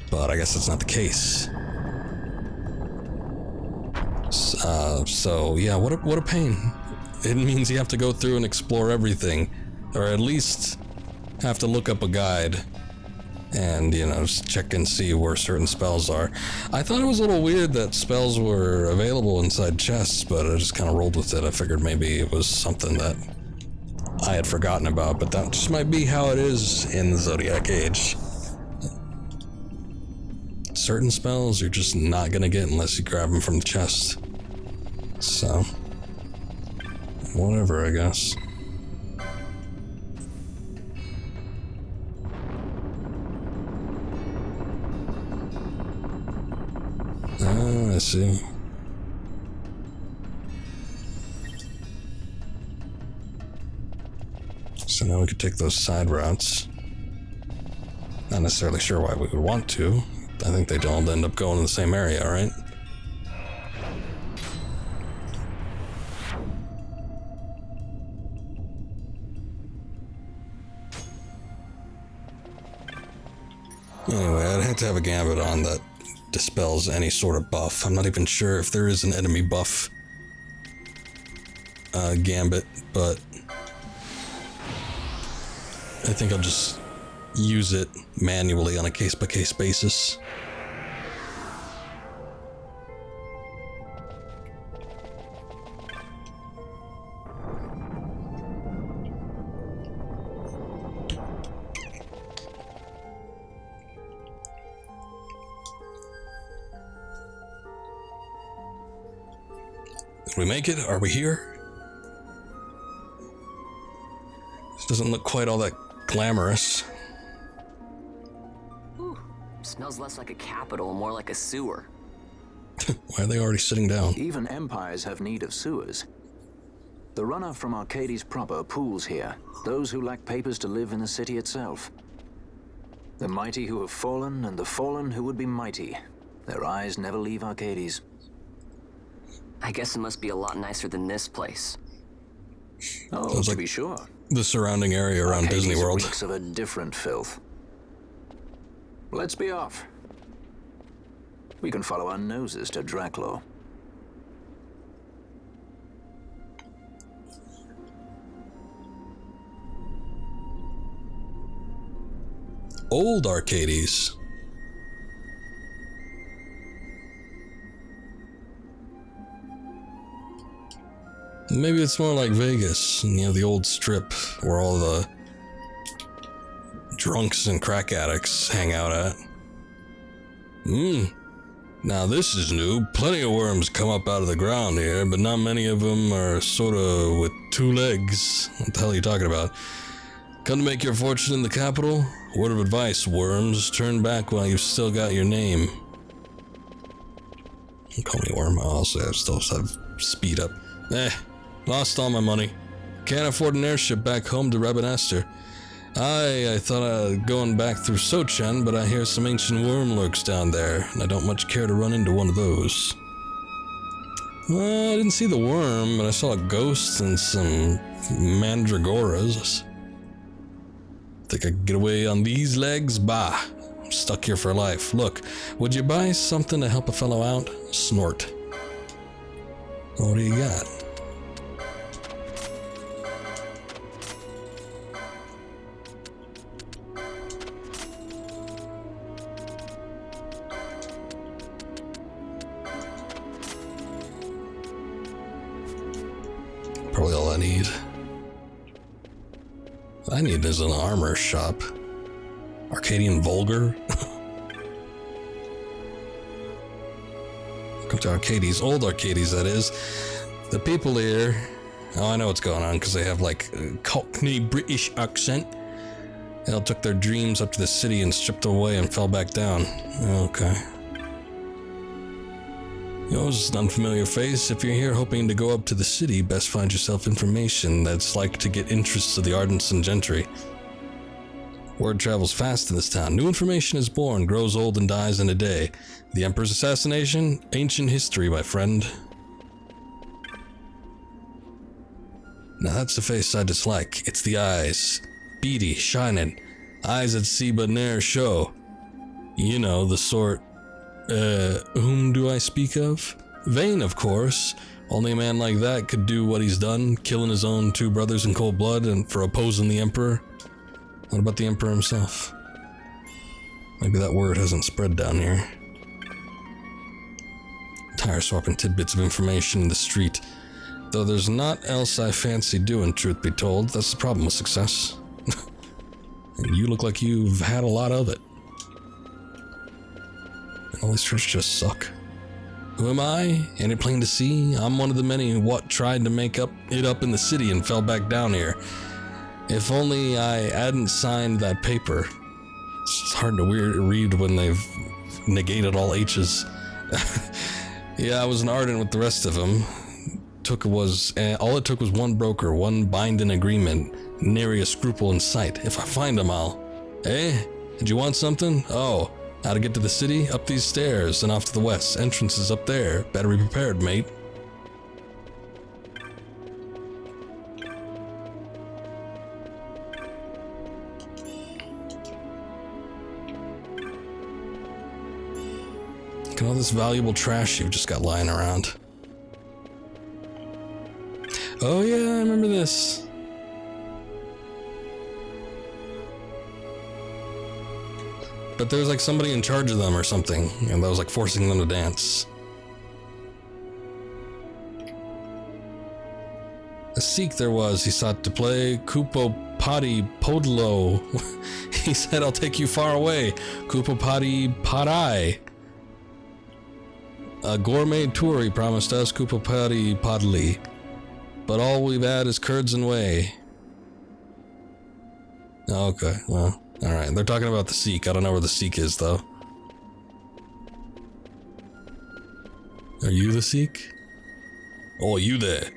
S1: But I guess that's not the case. So yeah, what a pain. It means you have to go through and explore everything, or at least have to look up a guide and, you know, just check and see where certain spells are. I thought it was a little weird that spells were available inside chests, but I just kind of rolled with it. I figured maybe it was something that I had forgotten about, but that just might be how it is in the Zodiac Age. Certain spells you're just not gonna get unless you grab them from the chest. So, whatever, I guess. I see. So now we could take those side routes. Not necessarily sure why we would want to. I think they'd all end up going in the same area, right? Anyway, I'd have to have a gambit on that dispels any sort of buff. I'm not even sure if there is an enemy buff gambit, but I think I'll just use it manually on a case-by-case basis. Did we make it? Are we here? This doesn't look quite all that glamorous.
S2: Ooh, smells less like a capital, more like a sewer.
S1: Why are they already sitting down?
S3: Even empires have need of sewers. The runoff from Archades proper pools here. Those who lack papers to live in the city itself. The mighty who have fallen, and the fallen who would be mighty. Their eyes never leave Archades.
S2: I guess it must be a lot nicer than this place.
S3: Oh,
S1: Sounds
S3: to
S1: like
S3: be sure.
S1: the surrounding area around
S3: Archades
S1: Disney World.
S3: reeks of a different filth. Let's be off. We can follow our noses to Draklor.
S1: Old Archades. Maybe it's more like Vegas, you know, the old strip where all the drunks and crack addicts hang out at. Now this is new. Plenty of worms come up out of the ground here, but not many of them are sort of with two legs. What the hell are you talking about? Come to make your fortune in the capital? Word of advice, worms. Turn back while you've still got your name. Don't call me worm. I'll say I still have speed up. Lost all my money. Can't afford an airship back home to Rabanastre. I thought I'd going back through Sochen, but I hear some ancient worm lurks down there, and I don't much care to run into one of those. Well, I didn't see the worm, but I saw a ghost and some mandragoras. Think I can get away on these legs? Bah, I'm stuck here for life. Look, would you buy something to help a fellow out? Snort. What do you got? Probably all I need. I need is an armor shop. Arcadian Vulgar? Welcome to Arcades, old Arcades that is. The people here Oh, I know what's going on, because they have, like, a Cockney British accent. They all took their dreams up to the city and stripped away and fell back down. Okay. Yours is an unfamiliar face. If you're here hoping to go up to the city, best find yourself information that's like to get interests of the ardents and gentry. Word travels fast in this town. New information is born, grows old, and dies in a day. The Emperor's assassination? Ancient history, my friend. Now that's the face I dislike. It's the eyes. Beady, shining. Eyes that see but ne'er show. You know, the sort... whom do I speak of? Vayne, of course. Only a man like that could do what he's done, killing his own two brothers in cold blood and for opposing the Emperor. What about the Emperor himself? Maybe that word hasn't spread down here. Tire swapping tidbits of information in the street. Though there's not else I fancy doing, truth be told. That's the problem with success. And you look like you've had a lot of it. And all these trips just suck. Who am I? Ain't it plain to see? I'm one of the many what tried to make it up in the city and fell back down here. If only I hadn't signed that paper. It's hard to read when they've negated all H's. Yeah, I was an ardent with the rest of them. All it took was one broker, one binding agreement, nary a scruple in sight. If I find them, I'll... Eh? Did you want something? Oh, how to get to the city? Up these stairs and off to the west. Entrance is up there. Better be prepared, mate. Look at all this valuable trash you've just got lying around. Oh yeah, I remember this. But there was like somebody in charge of them or something, and that was like forcing them to dance. A Sikh there was, he sought to play Kupopati Podlo. He said, I'll take you far away. Kupopati Padai. A gourmet tour he promised us, Kupopati Padli. But all we've had is curds and whey. Okay, well, alright. They're talking about the Sikh. I don't know where the Sikh is, though. Are you the Sikh? Oh, you there?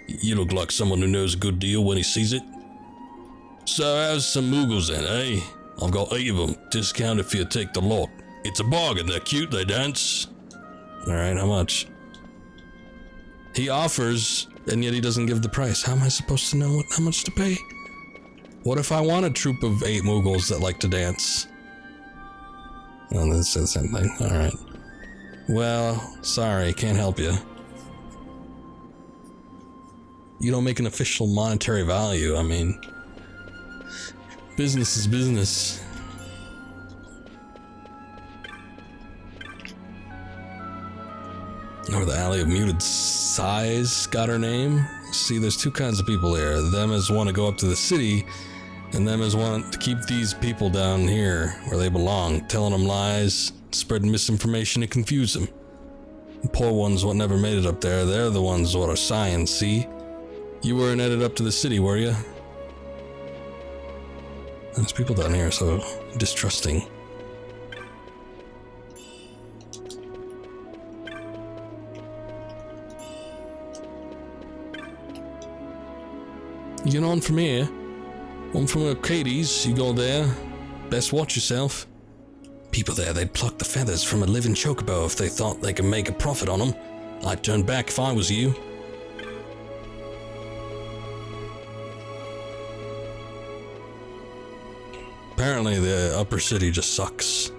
S1: You look like someone who knows a good deal when he sees it. So how's some Mughals then, eh? I've got 8 of them. Discount if you take the lot. It's a bargain. They're cute, they dance. Alright, how much? He offers... and yet he doesn't give the price. How am I supposed to know how much to pay? What if I want a troop of 8 Mughals that like to dance? Oh, that's the same thing. Alright. Well, sorry, can't help you. You don't make an official monetary value, I mean... business is business. Or the Alley of Muted Sighs got her name. See, there's 2 kinds of people here. Them as want to go up to the city, and them as want to keep these people down here where they belong, telling them lies, spreading misinformation to confuse them. The poor ones what never made it up there, they're the ones what are sighing, see? You weren't headed up to the city, were you? There's people down here so distrusting. You get on from here. One from Archades, you go there. Best watch yourself. People there, they'd pluck the feathers from a living chocobo if they thought they could make a profit on them. I'd turn back if I was you. Apparently the upper city just sucks.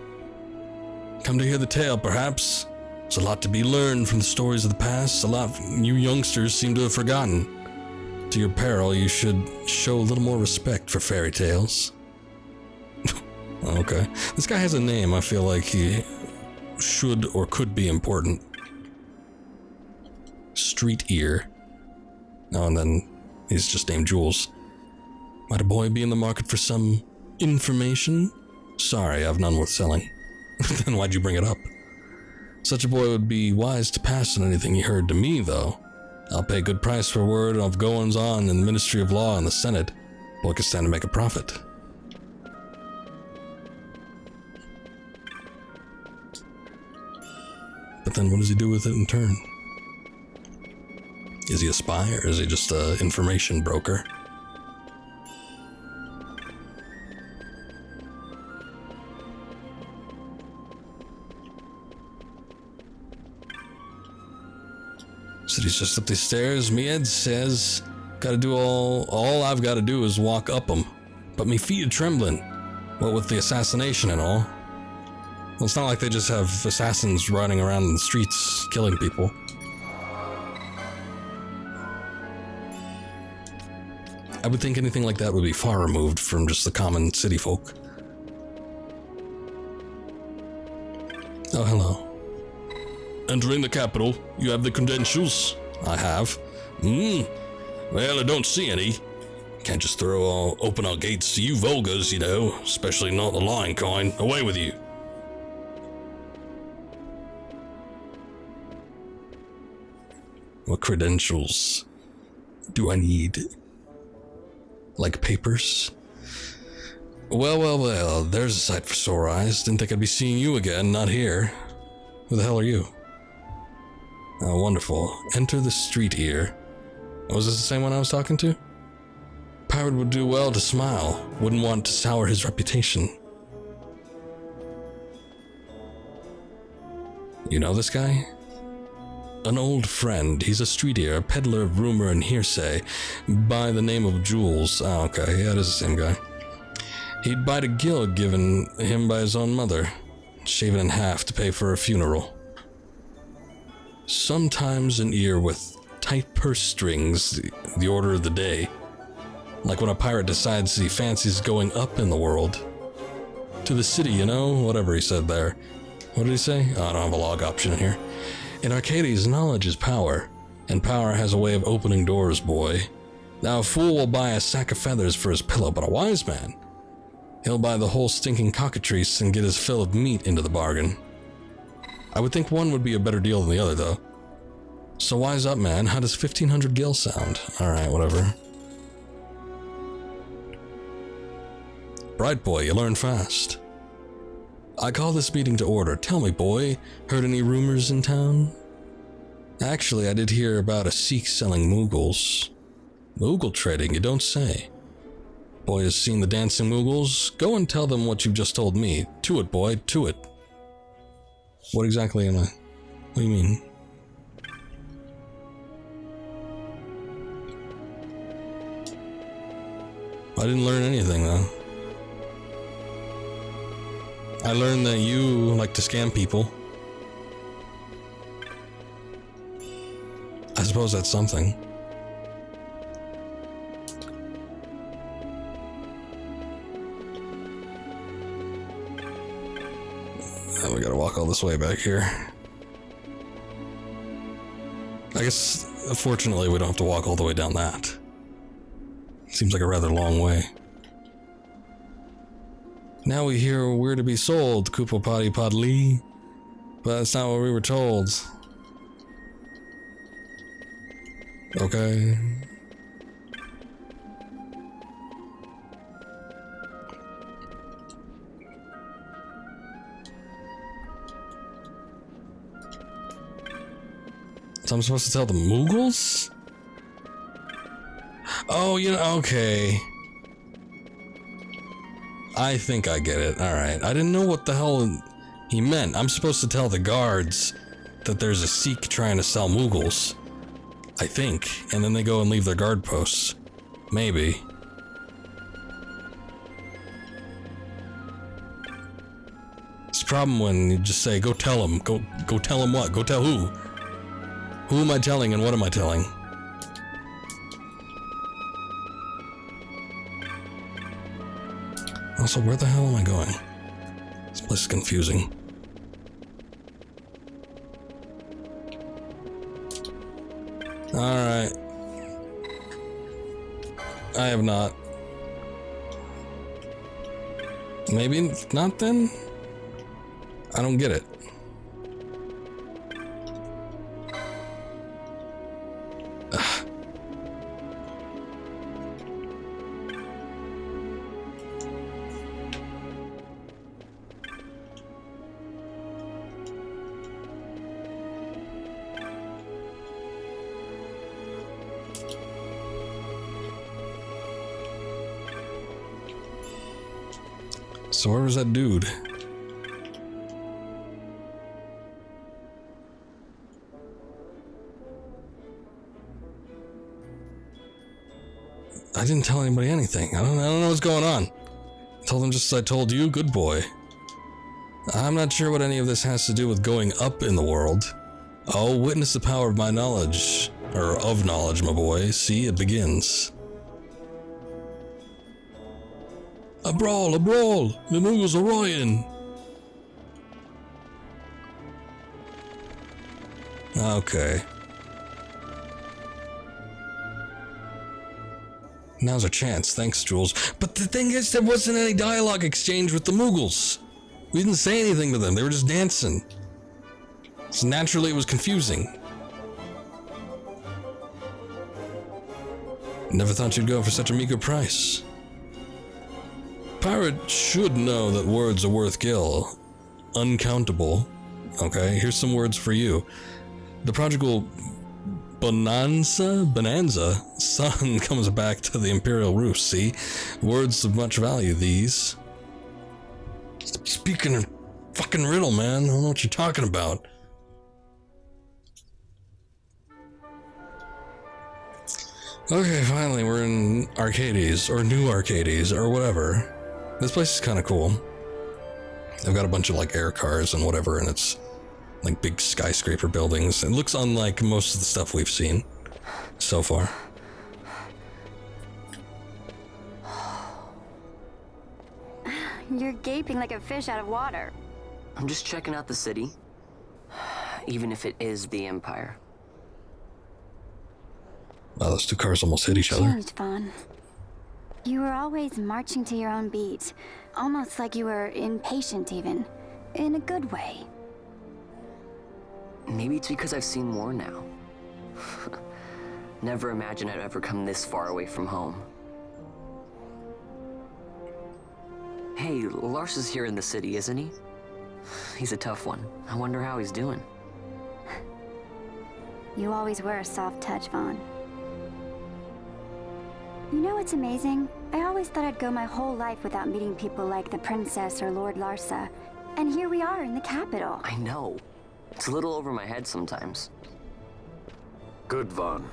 S1: Come to hear the tale, perhaps? There's a lot to be learned from the stories of the past. A lot you youngsters seem to have forgotten. To your peril, you should show a little more respect for fairy tales. Okay. This guy has a name. I feel like he should or could be important. Street Ear. Oh, and then he's just named Jules. Might a boy be in the market for some information? Sorry, I've none worth selling. Then why'd you bring it up? Such a boy would be wise to pass on anything he heard to me, though. I'll pay good price for word of goings on in the Ministry of Law and the Senate. Boy can stand to make a profit. But then what does he do with it in turn? Is he a spy or is he just an information broker? City's just up these stairs. Me Ed says, gotta do all I've gotta do is walk up them. But me feet are trembling. What with the assassination and all. Well, it's not like they just have assassins running around in the streets killing people. I would think anything like that would be far removed from just the common city folk. Oh, hello. Entering the capital, you have the credentials? I have. Well, I don't see any. Can't just open our gates to you vulgars, you know, especially not the lion kind. Away with you. What credentials do I need? Like papers? Well, there's a sight for sore eyes. Didn't think I'd be seeing you again, not here. Who the hell are you? Oh, wonderful. Enter the street here. Was this the same one I was talking to? Pirate would do well to smile. Wouldn't want to sour his reputation. You know this guy? An old friend. He's a street ear, a peddler of rumor and hearsay, by the name of Jules. Oh, okay, yeah, it is the same guy. He'd bite a gill given him by his own mother, shaven in half to pay for a funeral. Sometimes an ear with tight purse strings, the order of the day. Like when a pirate decides he fancies going up in the world. To the city, you know, whatever he said there. What did he say? Oh, I don't have a log option here. In Archades, knowledge is power, and power has a way of opening doors, boy. Now, a fool will buy a sack of feathers for his pillow, but a wise man, he'll buy the whole stinking cockatrice and get his fill of meat into the bargain. I would think one would be a better deal than the other, though. So wise up, man. How does 1500 gil sound? Alright, whatever. Bright boy, you learn fast. I call this meeting to order. Tell me, boy, heard any rumors in town? Actually, I did hear about a Sikh selling Mughals. Mughal trading, you don't say. Boy has seen the dancing Mughals. Go and tell them what you've just told me. To it, boy, to it. What exactly am I? What do you mean? I didn't learn anything, though. I learned that you like to scam people. I suppose that's something. And we gotta walk all this way back here. I guess, fortunately, we don't have to walk all the way down that. Seems like a rather long way. Now we hear we're to be sold, Kupo Potty Podlee. But that's not what we were told. Okay. So I'm supposed to tell the Mughals? Oh, you know, okay. I think I get it. Alright. I didn't know what the hell he meant. I'm supposed to tell the guards that there's a Sikh trying to sell Mughals. I think. And then they go and leave their guard posts. Maybe. It's a problem when you just say, go tell them. Go tell them what? Go tell who? Who am I telling and what am I telling? Also, where the hell am I going? This place is confusing. Alright. I have not. Maybe not then? I don't get it. So where was that dude? I didn't tell anybody anything. I don't know what's going on. I told them just as I told you, good boy. I'm not sure what any of this has to do with going up in the world. Oh, witness the power of my knowledge. Or of knowledge, my boy. See, it begins. A brawl, a brawl! The Moogles are roying! Okay. Now's our chance, thanks, Jules. But the thing is, there wasn't any dialogue exchange with the Moogles. We didn't say anything to them, they were just dancing. So naturally it was confusing. Never thought you'd go for such a meager price. Pirate should know that words are worth gil. Uncountable. Okay, here's some words for you. The prodigal Bonanza son comes back to the Imperial Roost, see? Words of much value, these. Stop speaking in fucking riddle, man. I don't know what you're talking about. Okay, finally, we're in Archades, or New Archades, or whatever. This place is kind of cool. They've got a bunch of, like, air cars and whatever, and it's, like, big skyscraper buildings. It looks unlike most of the stuff we've seen so far.
S4: You're gaping like a fish out of water.
S2: I'm just checking out the city. Even if it is the Empire.
S1: Wow, those two cars almost hit each other.
S4: Changed, Vaughn. You were always marching to your own beat. Almost like you were impatient, even. In a good way.
S2: Maybe it's because I've seen more now. Never imagined I'd ever come this far away from home. Hey, Lars is here in the city, isn't he? He's a tough one. I wonder how he's doing.
S4: You always were a soft touch, Vaughn. You know what's amazing? I always thought I'd go my whole life without meeting people like the Princess or Lord Larsa. And here we are in the capital.
S2: I know. It's a little over my head sometimes.
S6: Good, Vaughn.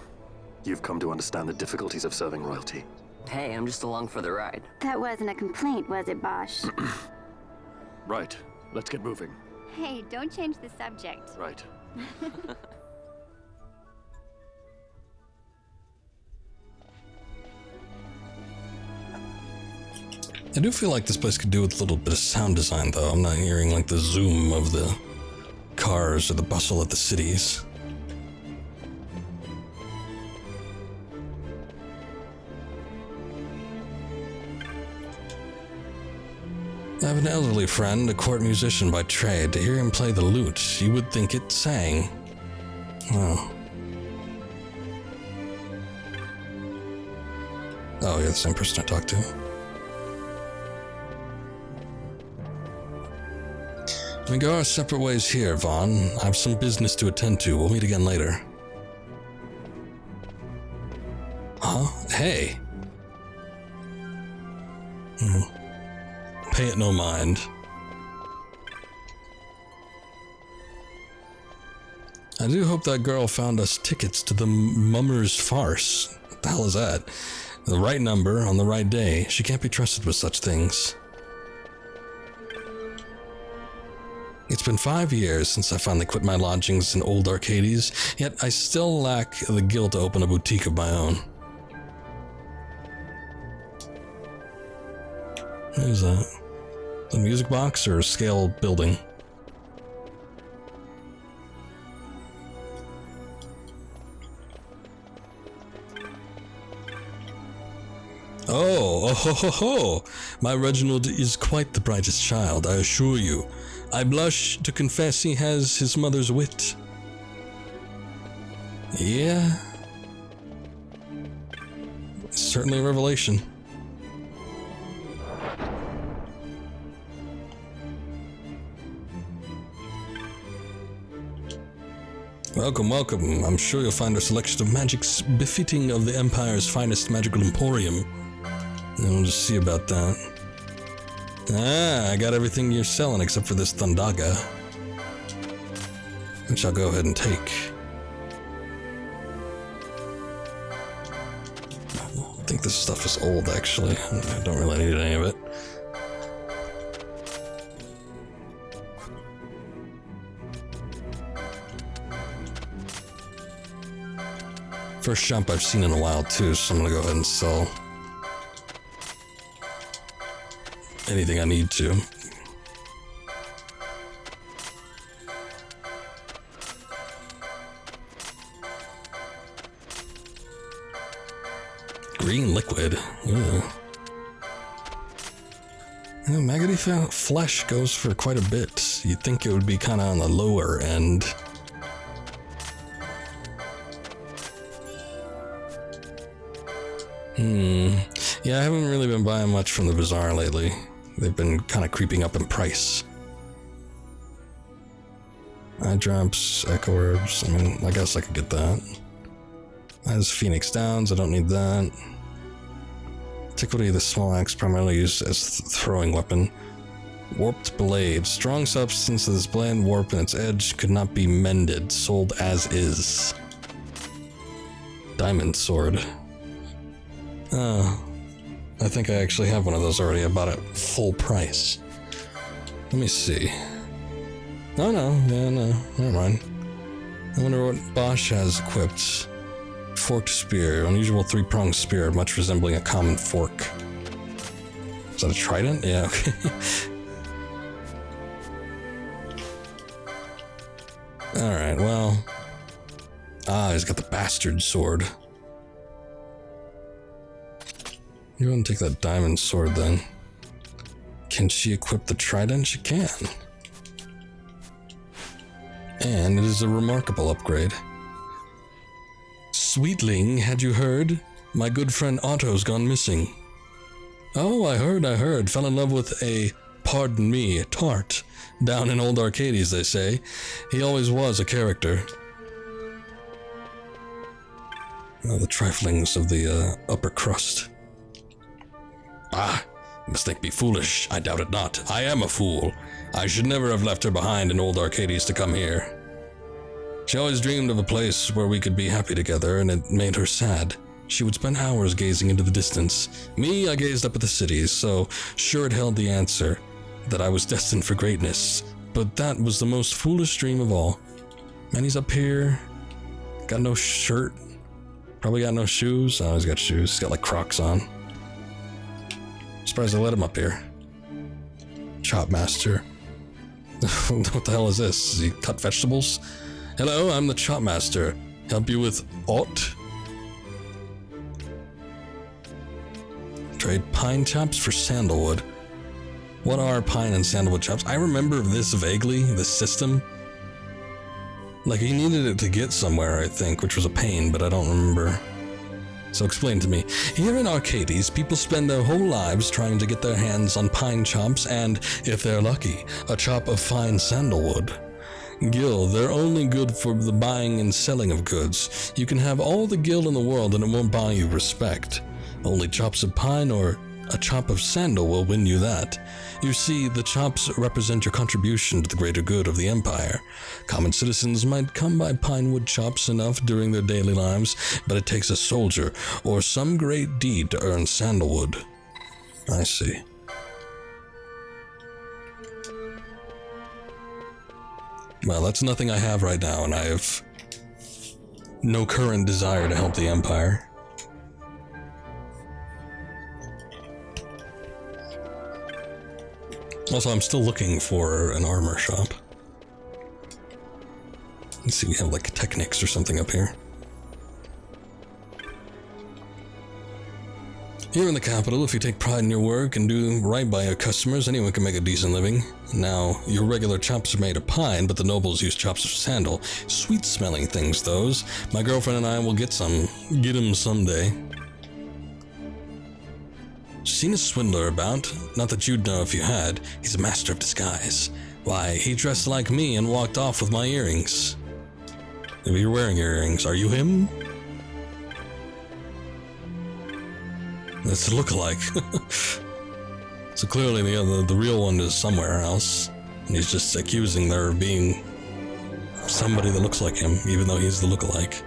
S6: You've come to understand the difficulties of serving royalty.
S2: Hey, I'm just along for the ride.
S4: That wasn't a complaint, was it, Bosch?
S6: Right. Let's get moving.
S4: Hey, don't change the subject.
S6: Right.
S1: I do feel like this place could do with a little bit of sound design, though. I'm not hearing, like, the zoom of the cars or the bustle of the cities. I have an elderly friend, a court musician by trade. To hear him play the lute, you would think it sang. Oh. Oh, you're the same person I talked to. We go our separate ways here, Vaughn. I have some business to attend to. We'll meet again later. Huh? Hey. Pay it no mind. I do hope that girl found us tickets to the Mummer's Farce. What the hell is that? The right number on the right day. She can't be trusted with such things. It's been 5 years since I finally quit my lodgings in old Archades, yet I still lack the gil to open a boutique of my own. What is that? A music box or a scale building? Oh ho ho ho! My Reginald is quite the brightest child, I assure you. I blush to confess he has his mother's wit. Yeah. Certainly a revelation. Welcome, welcome. I'm sure you'll find our selection of magics befitting of the Empire's finest magical emporium. And we'll just see about that. Ah, I got everything you're selling except for this Thundaga, which I'll go ahead and take. I think this stuff is old, actually. I don't really need any of it. First shop I've seen in a while, too, so I'm gonna go ahead and sell anything I need to. Green liquid. Ooh. Yeah, maggoty flesh goes for quite a bit. You'd think it would be kind of on the lower end. Yeah, I haven't really been buying much from the bazaar lately. They've been kind of creeping up in price. Eye drops, echo herbs. I mean, I guess I could get that. Has Phoenix Downs, I don't need that. Antiquity, the small axe primarily used as throwing weapon. Warped blade. Strong substance of this blade, warp and its edge could not be mended. Sold as is. Diamond sword. Oh, I think I actually have one of those already. I bought it full price. Let me see. Oh no, yeah, no, never mind. I wonder what Bosch has equipped. Forked spear, unusual three-pronged spear, much resembling a common fork. Is that a trident? Yeah, okay. Alright, well. Ah, he's got the bastard sword. You go and take that diamond sword then. Can she equip the trident? She can. And it is a remarkable upgrade. Sweetling, had you heard? My good friend Otto's gone missing. Oh, I heard. Fell in love with a, pardon me, tart. Down in old Archades, they say. He always was a character. Oh, the triflings of the upper crust. Ah, you must think me foolish. I doubt it not. I am a fool. I should never have left her behind in old Archades to come here. She always dreamed of a place where we could be happy together, and it made her sad. She would spend hours gazing into the distance. Me, I gazed up at the cities, so sure it held the answer, that I was destined for greatness. But that was the most foolish dream of all. Man, he's up here. Got no shirt. Probably got no shoes. Oh, he's got shoes. He's got like Crocs on. Surprised I let him up here. Chop master. What the hell is this? Does he cut vegetables? Hello, I'm the chop master. Help you with aught? Trade pine chops for sandalwood. What are pine and sandalwood chops? I remember this vaguely, this system. Like, he needed it to get somewhere, I think, which was a pain, but I don't remember. So explain to me. Here in Archades, people spend their whole lives trying to get their hands on pine chops and, if they're lucky, a chop of fine sandalwood. Gil, they're only good for the buying and selling of goods. You can have all the gil in the world and it won't buy you respect. Only chops of pine or a chop of sandal will win you that. You see, the chops represent your contribution to the greater good of the Empire. Common citizens might come by pine wood chops enough during their daily lives, but it takes a soldier or some great deed to earn sandalwood. I see. Well, that's nothing I have right now, and I have no current desire to help the Empire. Also, I'm still looking for an armor shop. Let's see, we have like Technics or something up here. Here in the capital, if you take pride in your work and do right by your customers, anyone can make a decent living. Now, your regular chops are made of pine, but the nobles use chops of sandal. Sweet-smelling things, those. My girlfriend and I will get them someday. Seen a swindler about? Not that you'd know if you had. He's a master of disguise. Why, he dressed like me and walked off with my earrings. If you're wearing earrings, are you him? That's a look-alike. So clearly the real one is somewhere else, and he's just accusing there of being somebody that looks like him, even though he's the lookalike.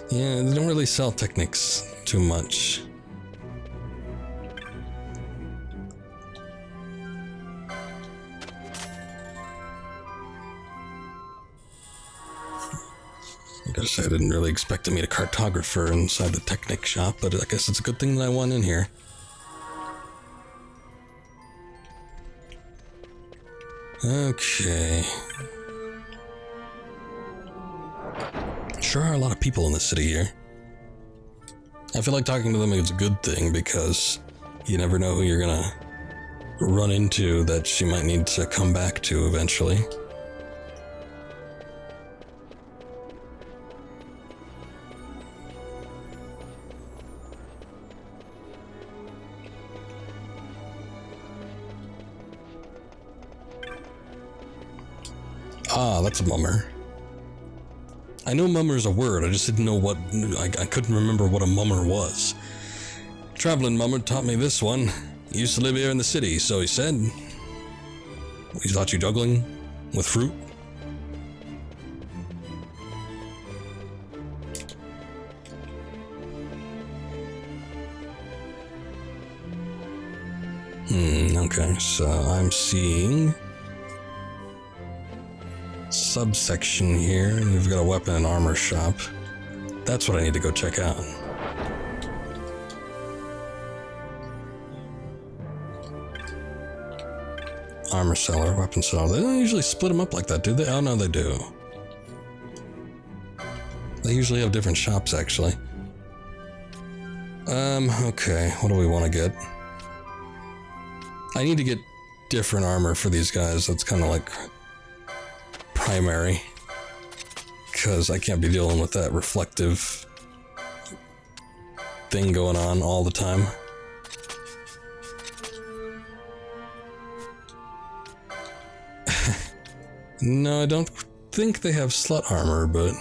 S1: Yeah, they don't really sell techniques too much. I gotta say, I didn't really expect to meet a cartographer inside the Technic shop, but I guess it's a good thing that I went in here. Okay. Sure are a lot of people in the city here. I feel like talking to them is a good thing because you never know who you're gonna run into that she might need to come back to eventually. Ah, that's a mummer. I know mummer's a word, I just didn't know what... I couldn't remember what a mummer was. Traveling mummer taught me this one. He used to live here in the city, so he said. He taught you juggling with fruit. Okay, so I'm seeing... subsection here, and we've got a weapon and armor shop. That's what I need to go check out. Armor seller, weapon seller. They don't usually split them up like that, do they? Oh no, they do. They usually have different shops, actually. Okay, what do we want to get? I need to get different armor for these guys. That's kind of like primary, because I can't be dealing with that reflective thing going on all the time. No, I don't think they have slut armor, but...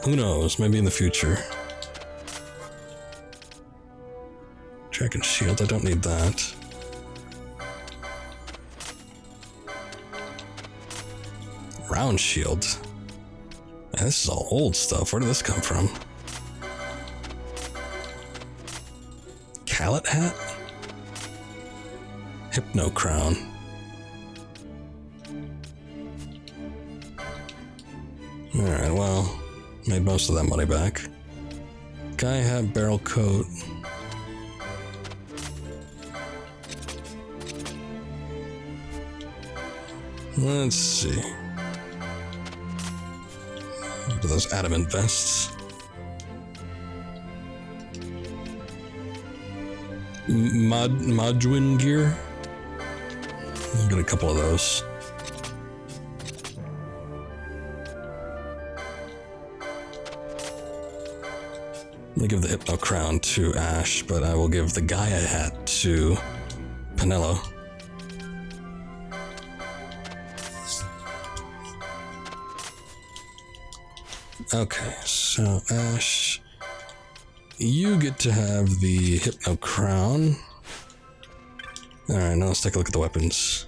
S1: who knows, maybe in the future. Dragon shield, I don't need that. Round shield. Man, this is all old stuff. Where did this come from? Callet hat? Hypno crown. Alright, well, made most of that money back. Guy hat, barrel coat. Let's see. What are those adamant vests? Modwin gear? I'll get a couple of those. I'm gonna give the Hypno Crown to Ash, but I will give the Gaia hat to Penelo. Okay, so Ash, you get to have the Hypno Crown. Alright, now let's take a look at the weapons.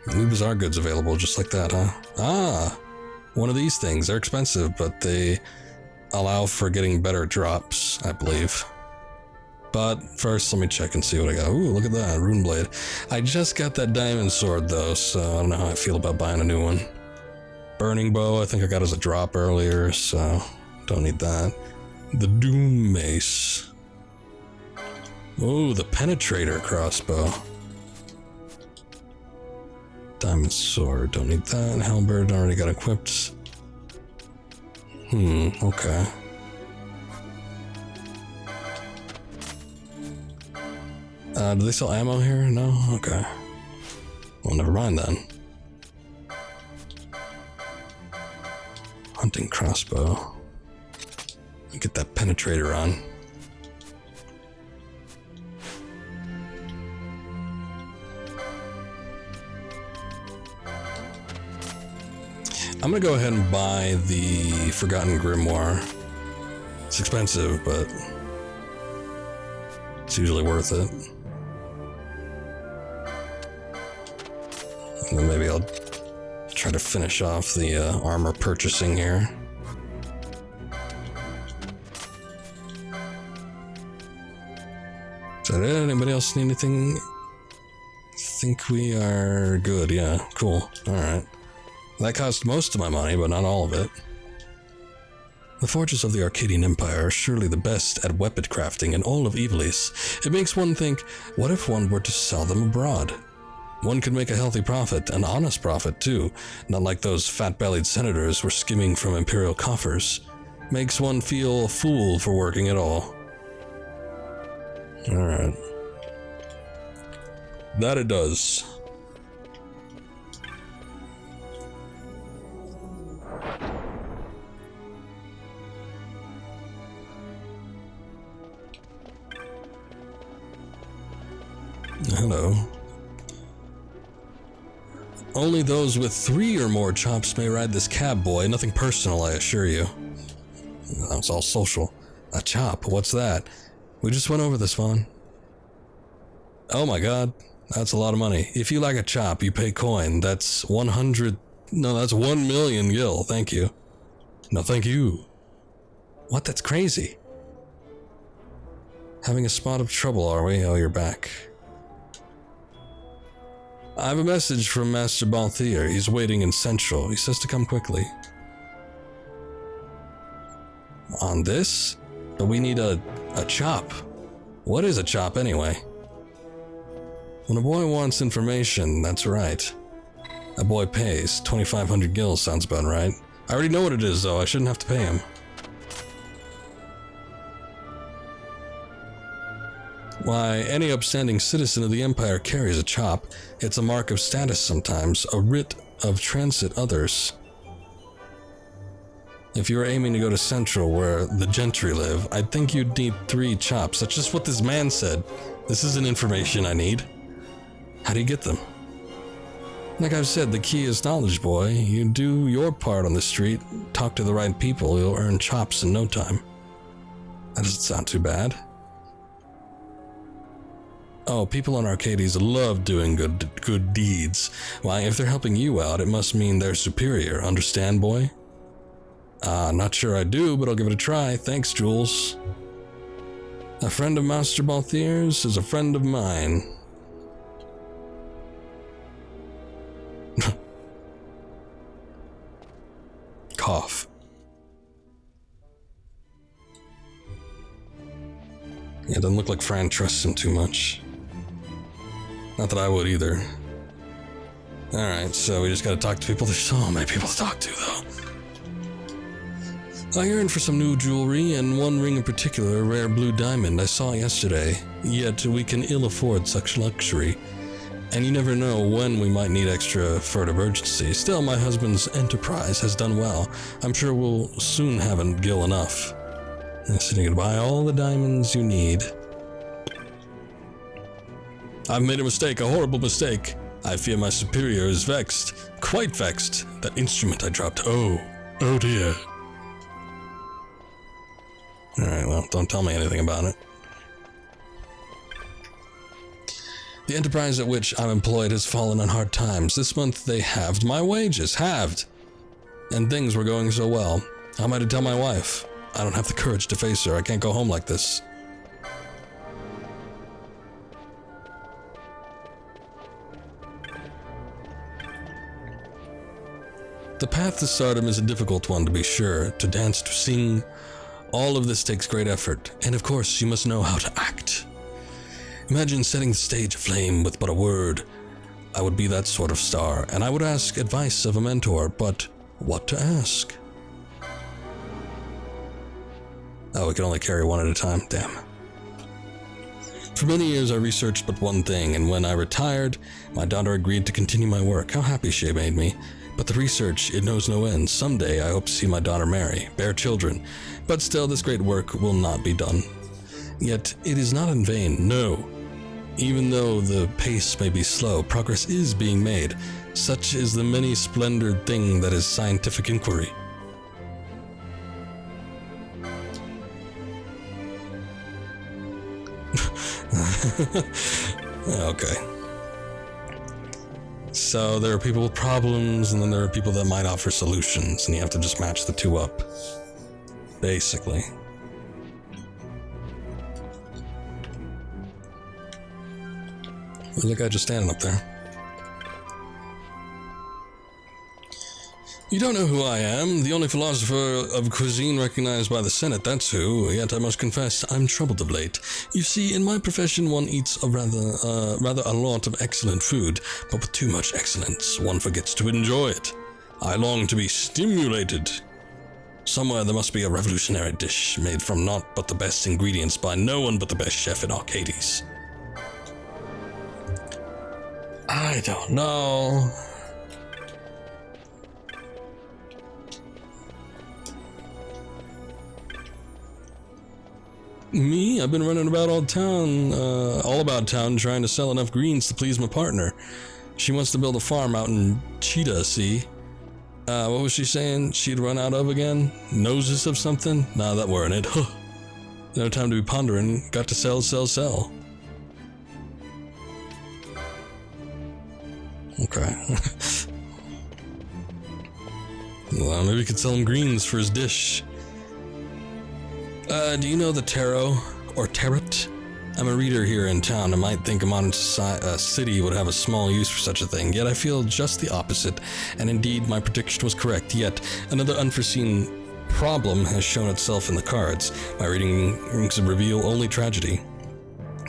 S1: New bizarre goods available just like that, huh? Ah! One of these things. They're expensive, but they allow for getting better drops, I believe. But first, let me check and see what I got. Ooh, look at that, Rune Blade. I just got that diamond sword, though, so I don't know how I feel about buying a new one. Burning bow, I think I got as a drop earlier, so don't need that. The Doom Mace. Oh, the Penetrator crossbow. Diamond sword, don't need that. Halberd already got equipped. Okay. Do they sell ammo here? No? Okay. Well, never mind then. Hunting crossbow. Get that penetrator on. I'm gonna go ahead and buy the Forgotten Grimoire. It's expensive, but it's usually worth it. And then maybe I'll try to finish off the armor purchasing here. Is that it? Anybody else need anything? I think we are good. Yeah, cool. Alright. That cost most of my money, but not all of it. The forges of the Arcadian Empire are surely the best at weapon crafting in all of Ivalice. It makes one think, what if one were to sell them abroad? One could make a healthy profit, an honest profit too, not like those fat-bellied senators were skimming from imperial coffers. Makes one feel a fool for working at all. Alright. That it does. Hello. Only those with 3 or more chops may ride this cab, boy. Nothing personal, I assure you. That's all social. A chop, what's that? We just went over this one. Oh my god, that's a lot of money. If you like a chop, you pay coin. That's 100... No, that's 1 million gil, thank you. No, thank you. What, that's crazy. Having a spot of trouble, are we? Oh, you're back. I have a message from Master Balthier. He's waiting in Central. He says to come quickly. On this? But we need a chop. What is a chop anyway? When a boy wants information, that's right. A boy pays. 2,500 gil sounds about right. I already know what it is though, I shouldn't have to pay him. Why, any upstanding citizen of the Empire carries a chop. It's a mark of status sometimes, a writ of transit others. If you were aiming to go to Central, where the gentry live, I'd think you'd need 3 chops. That's just what this man said. This isn't information I need. How do you get them? Like I've said, the key is knowledge, boy. You do your part on the street, talk to the right people, you'll earn chops in no time. That doesn't sound too bad. Oh, people on Archades love doing good deeds. Why, if they're helping you out, it must mean they're superior. Understand, boy? Not sure I do, but I'll give it a try. Thanks, Jules. A friend of Master Balthier's is a friend of mine. Cough. Yeah, it doesn't look like Fran trusts him too much. Not that I would either. Alright, so we just gotta talk to people. There's so many people to talk to, though. I yearn for some new jewelry, and one ring in particular, a rare blue diamond. I saw it yesterday. Yet we can ill afford such luxury. And you never know when we might need extra for an emergency. Still, my husband's enterprise has done well. I'm sure we'll soon have a gil enough. So you can buy all the diamonds you need. I've made a mistake, a horrible mistake. I fear my superior is vexed. Quite vexed. That instrument I dropped. Oh dear. Alright, well, don't tell me anything about it. The enterprise at which I'm employed has fallen on hard times. This month they halved my wages. Halved! And things were going so well. How am I to tell my wife? I don't have the courage to face her. I can't go home like this. The path to stardom is a difficult one, to be sure. To dance, to sing, all of this takes great effort. And of course, you must know how to act. Imagine setting the stage aflame with but a word. I would be that sort of star, and I would ask advice of a mentor, but what to ask? Oh, we can only carry one at a time, damn. For many years I researched but one thing, and when I retired, my daughter agreed to continue my work. How happy she made me. But the research, it knows no end. Someday I hope to see my daughter marry, bear children, but still this great work will not be done. Yet it is not in vain, no. Even though the pace may be slow, progress is being made. Such is the many-splendored thing that is scientific inquiry. Okay. So there are people with problems, and then there are people that might offer solutions, and you have to just match the two up. Basically. Who's that guy just standing up there? You don't know who I am, the only philosopher of cuisine recognized by the Senate, that's who. Yet I must confess, I'm troubled of late. You see, in my profession one eats a rather a lot of excellent food, but with too much excellence, one forgets to enjoy it. I long to be stimulated. Somewhere there must be a revolutionary dish made from naught but the best ingredients by no one but the best chef in Archades. I don't know. Me? I've been running about all about town trying to sell enough greens to please my partner. She wants to build a farm out in Cheetah, see? What was she saying? She'd run out of again? Noses of something? Nah, that weren't it. No time to be pondering. Got to sell. Okay. Well, maybe we could sell him greens for his dish. Do you know the tarot, or tarot? I'm a reader here in town and might think a modern city would have a small use for such a thing, yet I feel just the opposite, and indeed my prediction was correct, yet another unforeseen problem has shown itself in the cards. My readings reveal only tragedy.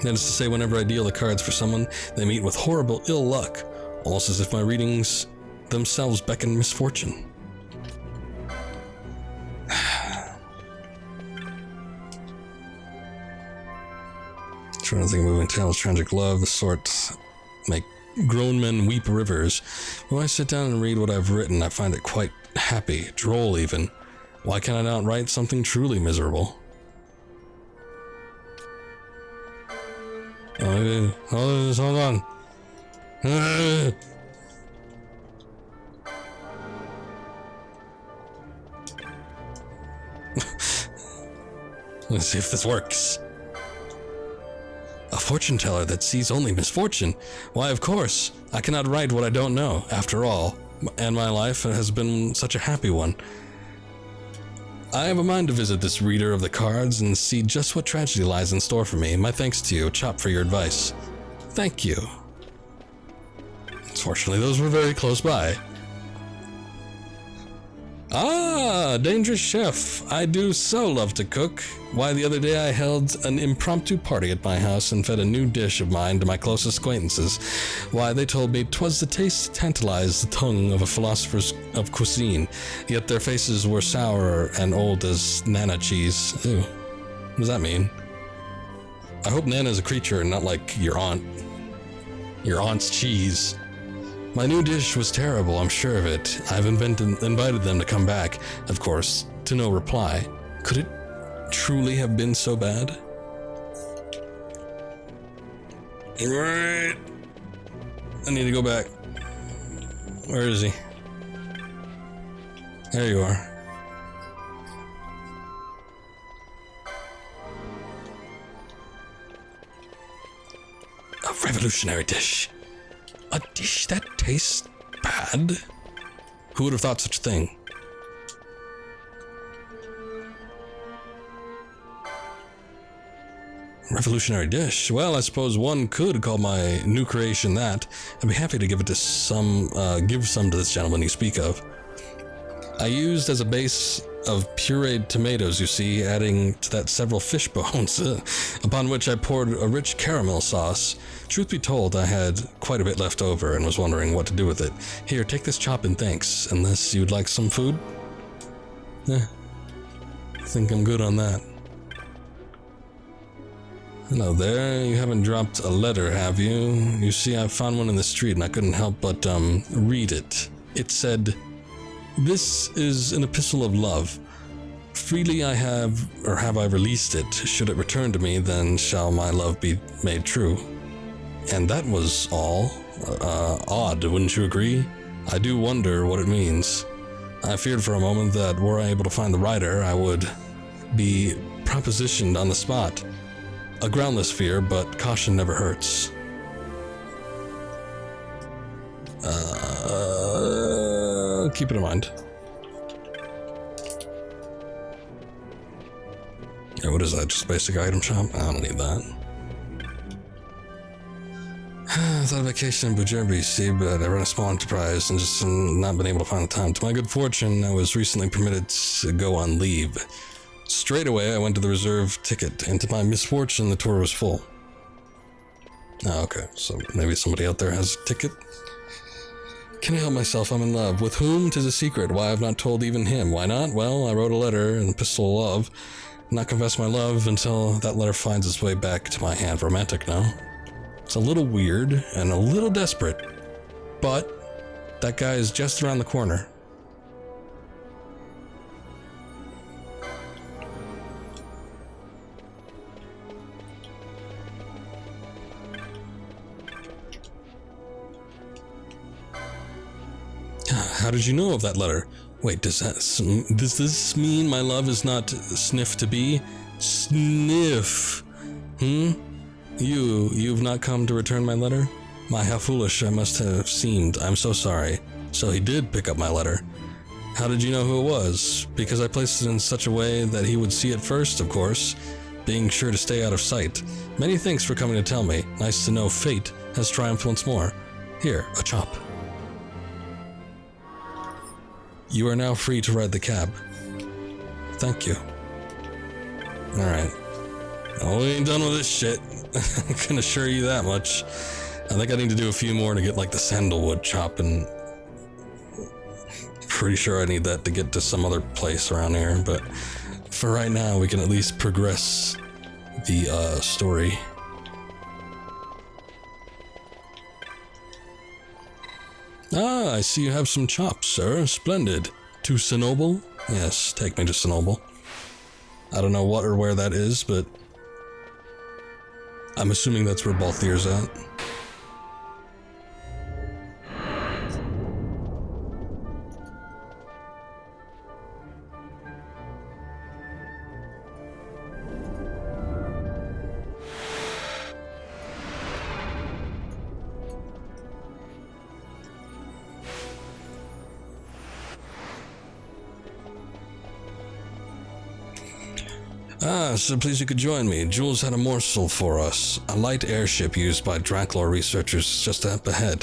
S1: That is to say, whenever I deal the cards for someone, they meet with horrible ill luck, almost as if my readings themselves beckon misfortune. Trying to think of moving tales, tragic love, the sort make grown men weep rivers. When I sit down and read what I've written, I find it quite happy, droll even. Why can't I not write something truly miserable? Hold on. Let's see if this works. A fortune teller that sees only misfortune. Why, of course, I cannot write what I don't know, after all, and my life has been such a happy one. I have a mind to visit this reader of the cards and see just what tragedy lies in store for me. My thanks to you, Chop, for your advice. Thank you. Unfortunately, those were very close by. Ah, dangerous chef. I do so love to cook. Why, the other day I held an impromptu party at my house and fed a new dish of mine to my closest acquaintances. Why, they told me 'twas the taste that tantalized the tongue of a philosopher of cuisine, yet their faces were sour and old as Nana cheese. Ew. What does that mean? I hope Nana's a creature and not like your aunt. Your aunt's cheese. My new dish was terrible, I'm sure of it. I've invited them to come back, of course, to no reply. Could it truly have been so bad? Right. I need to go back. Where is he? There you are. A revolutionary dish. A dish that tastes bad? Who would have thought such a thing? Revolutionary dish? Well, I suppose one could call my new creation that. I'd be happy to give it to give some to this gentleman you speak of. I used as a base of pureed tomatoes, you see, adding to that several fish bones, upon which I poured a rich caramel sauce. Truth be told, I had quite a bit left over and was wondering what to do with it. Here, take this chop and thanks, unless you'd like some food? I think I'm good on that. Hello there, you haven't dropped a letter, have you? You see, I found one in the street and I couldn't help but, read it. It said, "This is an epistle of love. Freely I have I released it. Should it return to me, then shall my love be made true." And that was all. Odd, wouldn't you agree? I do wonder what it means. I feared for a moment that were I able to find the writer, I would be propositioned on the spot. A groundless fear, but caution never hurts. Keep it in mind. Yeah, what is that? Just basic item shop? I don't need that. I thought of vacation in Bujer, BC, but I run a small enterprise and just not been able to find the time. To my good fortune, I was recently permitted to go on leave. Straight away, I went to the reserve ticket, and to my misfortune, the tour was full. Oh, okay, so maybe somebody out there has a ticket? Can I help myself? I'm in love. With whom? 'Tis a secret. Why I've not told even him. Why not? Well, I wrote a letter, an epistle of love. Not confess my love until that letter finds its way back to my hand. Romantic, no? It's a little weird and a little desperate, but that guy is just around the corner. How did you know of that letter? Wait, does this mean my love is not sniff to be? Sniff. You've not come to return my letter? My, how foolish I must have seemed. I'm so sorry. So he did pick up my letter. How did you know who it was? Because I placed it in such a way that he would see it first, of course, being sure to stay out of sight. Many thanks for coming to tell me. Nice to know fate has triumphed once more. Here, a chop. You are now free to ride the cab. Thank you. Alright. Oh, we ain't done with this shit. I can assure you that much. I think I need to do a few more to get like the sandalwood chop, and pretty sure I need that to get to some other place around here, but for right now we can at least progress the story. Ah, I see you have some chops, sir. Splendid. To Sinoble? Yes, take me to Sinoble. I don't know what or where that is, but I'm assuming that's where Balthier's at. Ah, so pleased you could join me. Jules had a morsel for us. A light airship used by Draklor researchers just up ahead.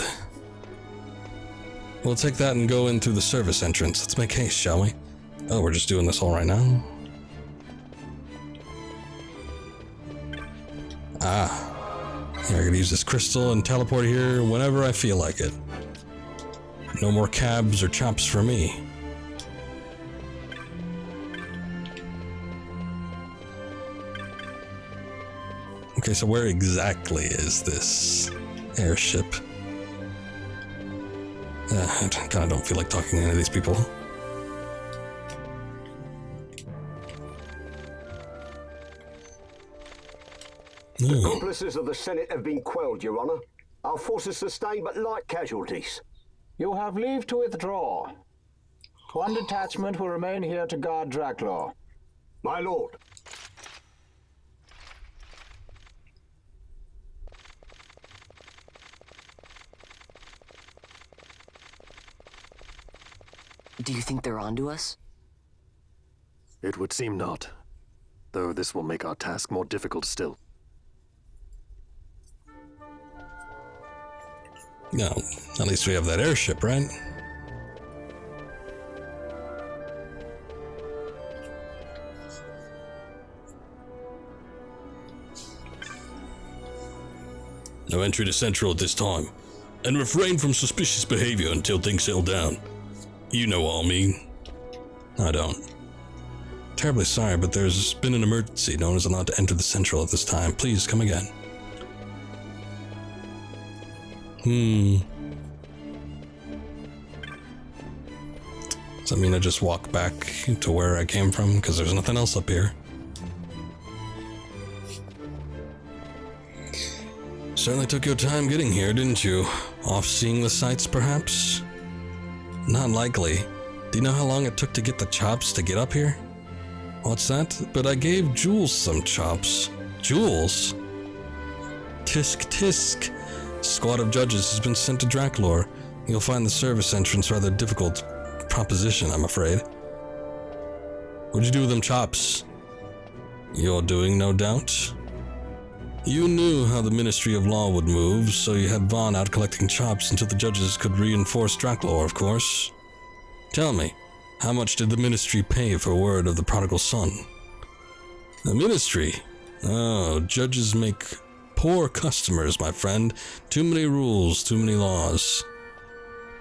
S1: We'll take that and go in through the service entrance. Let's make haste, shall we? Oh, we're just doing this all right now? Ah. Yeah, I could use this crystal and teleport here whenever I feel like it. No more cabs or chops for me. Okay, so where exactly is this airship? I kind of don't feel like talking to any of these people.
S7: The accomplices of the Senate have been quelled, Your Honor. Our forces sustained but light casualties.
S8: You have leave to withdraw. One detachment will remain here to guard Draklor.
S7: My lord.
S2: Do you think they're onto us?
S6: It would seem not, though this will make our task more difficult still.
S1: No, at least we have that airship, right? No entry to Central at this time, and refrain from suspicious behavior until things settle down. You know what I mean. I don't. Terribly sorry, but there's been an emergency. No one is allowed to enter the Central at this time. Please, come again. Does that mean I just walk back to where I came from? Because there's nothing else up here. Certainly took your time getting here, didn't you? Off seeing the sights, perhaps? Not likely. Do you know how long it took to get the chops to get up here? What's that? But I gave Jules some chops. Jules? Tisk tisk. Squad of judges has been sent to Draklor. You'll find the service entrance rather difficult proposition, I'm afraid. What'd you do with them chops? You're doing, no doubt? You knew how the Ministry of Law would move, so you had Vaughn out collecting chops until the judges could reinforce Draklor, of course. Tell me, how much did the Ministry pay for word of the prodigal son? The Ministry? Oh, judges make poor customers, my friend. Too many rules, too many laws.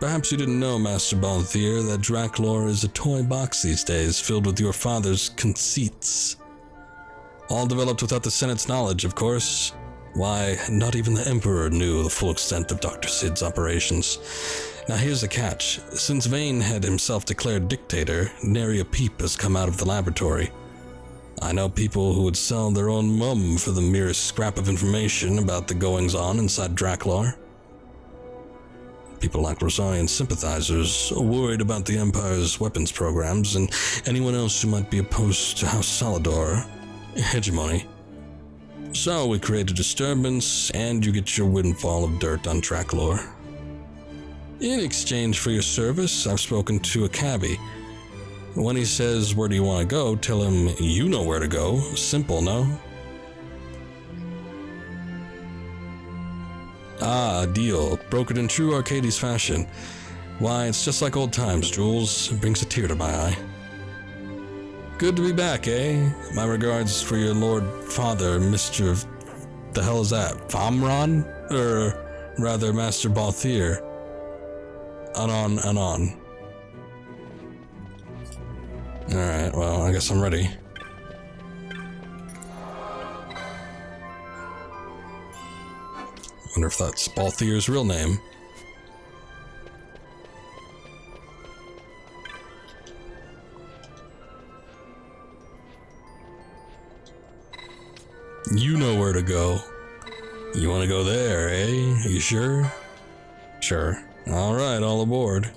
S1: Perhaps you didn't know, Master Balthier, that Draklor is a toy box these days, filled with your father's conceits. All developed without the Senate's knowledge, of course. Why, not even the Emperor knew the full extent of Dr. Sid's operations. Now here's the catch. Since Vane had himself declared dictator, nary a peep has come out of the laboratory. I know people who would sell their own mum for the merest scrap of information about the goings-on inside Draklor. People like Rosarian sympathizers, worried about the Empire's weapons programs, and anyone else who might be opposed to House Salador hegemony. So we create a disturbance, and you get your windfall of dirt on Draklor. In exchange for your service, I've spoken to a cabbie. When he says, "Where do you want to go?" tell him, "You know where to go." Simple, no? Ah, a deal. Brokered in true Archades fashion. Why, it's just like old times, Jules. It brings a tear to my eye. Good to be back, eh? My regards for your Lord Father, Mr. The hell is that? Famron? Or rather, Master Balthier. Anon. Alright, well, I guess I'm ready. Wonder if that's Balthier's real name. You know where to go. You want to go there, eh? Are you sure? Sure. Alright, all aboard.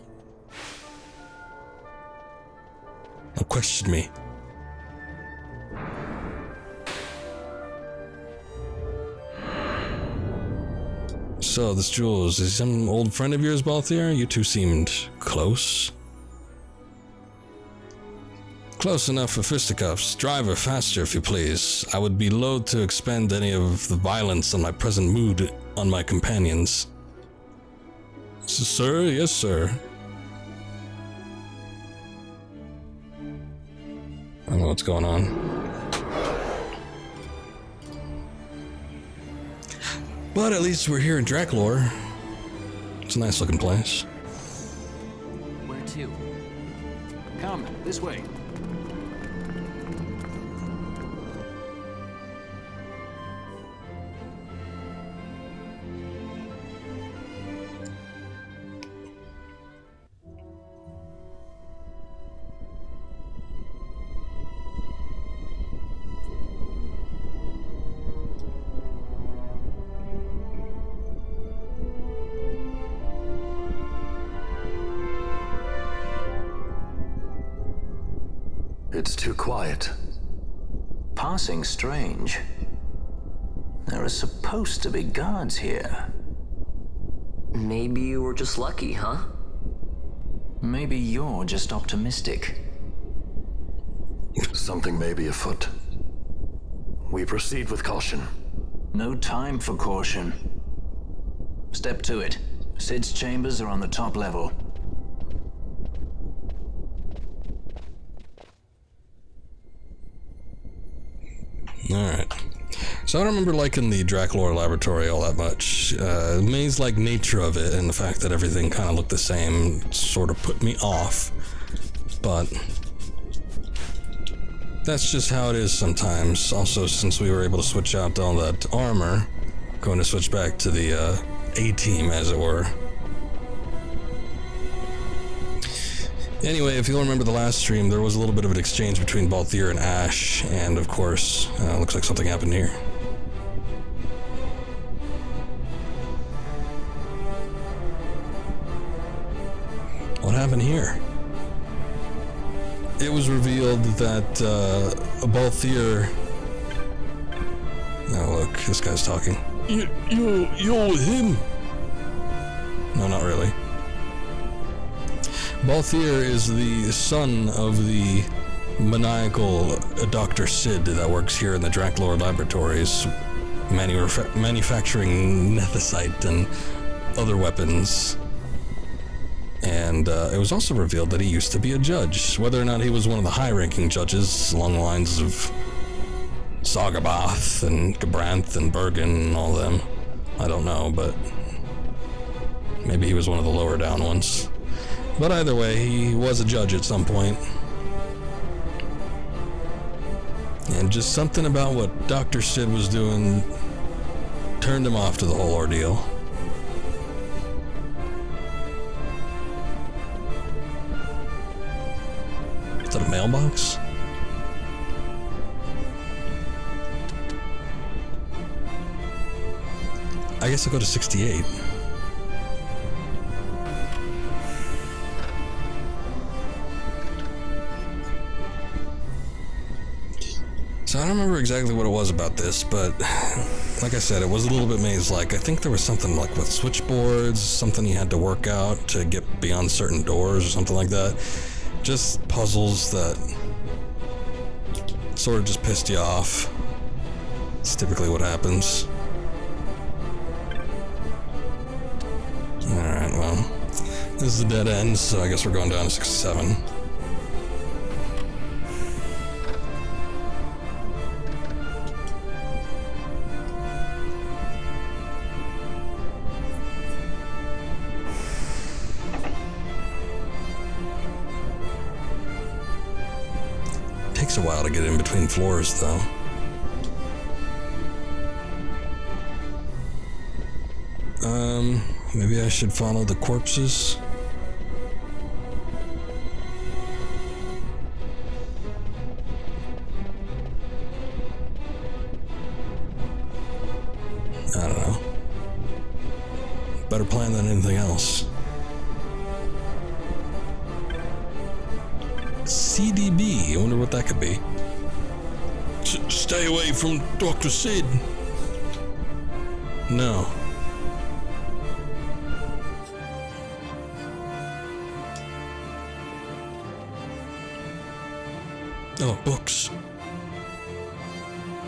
S1: Now question me. So, this Jules, is he some old friend of yours, Balthier? You two seemed close. Close enough for fisticuffs. Driver, faster if you please. I would be loath to expend any of the violence on my present mood on my companions. Sir, yes, sir. I don't know what's going on. But at least we're here in Draklor. It's a nice looking place.
S2: Where to?
S3: Come, this way.
S6: It's too quiet.
S3: Passing strange. There are supposed to be guards here.
S2: Maybe you were just lucky, huh?
S3: Maybe you're just optimistic.
S6: Something may be afoot. We proceed with caution.
S3: No time for caution. Step to it. Sid's chambers are on the top level.
S1: Alright. So I don't remember liking the Draklor laboratory all that much. Maze-like nature of it and the fact that everything kind of looked the same sort of put me off. But that's just how it is sometimes. Also, since we were able to switch out all that armor, going to switch back to the A-team, as it were. Anyway, if you'll remember the last stream, there was a little bit of an exchange between Balthier and Ash, and of course, looks like something happened here. happened here? It was revealed that Balthier... Oh, look, this guy's talking. You're with him? No, not really. Balthier is the son of the maniacal Dr. Sid that works here in the Draklor Laboratories, manufacturing nethicite and other weapons. And it was also revealed that he used to be a judge. Whether or not he was one of the high-ranking judges along the lines of Sagabath and Gabranth and Bergen and all them, I don't know, but maybe he was one of the lower down ones. But either way, he was a judge at some point. And just something about what Dr. Sid was doing turned him off to the whole ordeal. Is that a mailbox? I guess I'll go to 68. So I don't remember exactly what it was about this, but like I said, it was a little bit maze-like. I think there was something like with switchboards, something you had to work out to get beyond certain doors or something like that. Just puzzles that sort of just pissed you off. It's typically what happens. Alright, well, this is a dead end, so I guess we're going down to 67. Takes a while to get in between floors, though. Maybe I should follow the corpses. I don't know. Better plan than anything else. CDB, I wonder what that could be. Stay away from Dr. Sid. No. Oh, books.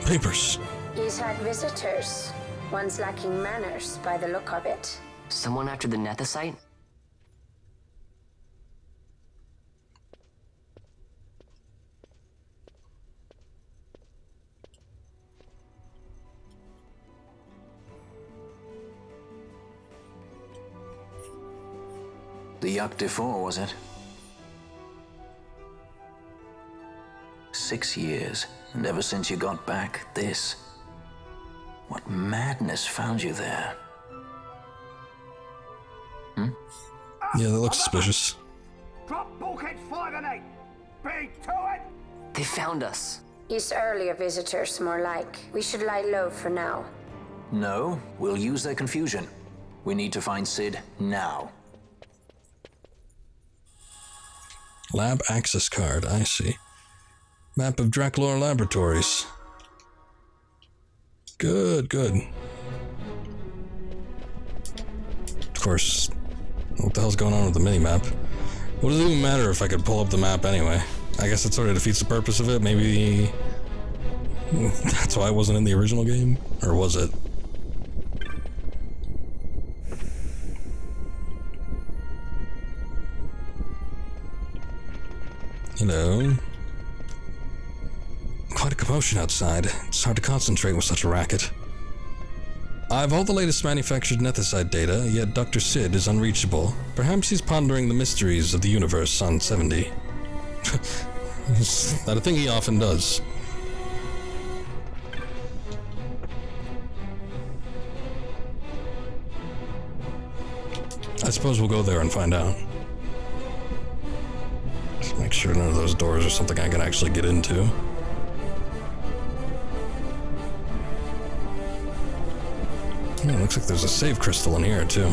S1: Papers.
S9: He's had visitors. One's lacking manners by the look of it.
S2: Someone after the nethicite?
S3: The Yuck Defour, was it? 6 years, and ever since you got back, this. What madness found you there?
S1: Yeah, that looks suspicious.
S7: Drop bulkheads 5 and 8. Be to it.
S2: They found us.
S9: His earlier visitors, more like. We should lie low for now.
S3: No, we'll use their confusion. We need to find Sid now.
S1: Lab access card, I see. Map of Draklor Laboratories. Good, good. Of course, what the hell's going on with the mini-map? What does it even matter if I could pull up the map anyway? I guess it sort of defeats the purpose of it. Maybe that's why it wasn't in the original game? Or was it? Hello? Quite a commotion outside. It's hard to concentrate with such a racket. I have all the latest manufactured nethicite data, yet Dr. Sid is unreachable. Perhaps he's pondering the mysteries of the universe on 70. That a thing he often does. I suppose we'll go there and find out. Just make sure none of those doors are something I can actually get into. Oh, looks like there's a save crystal in here, too.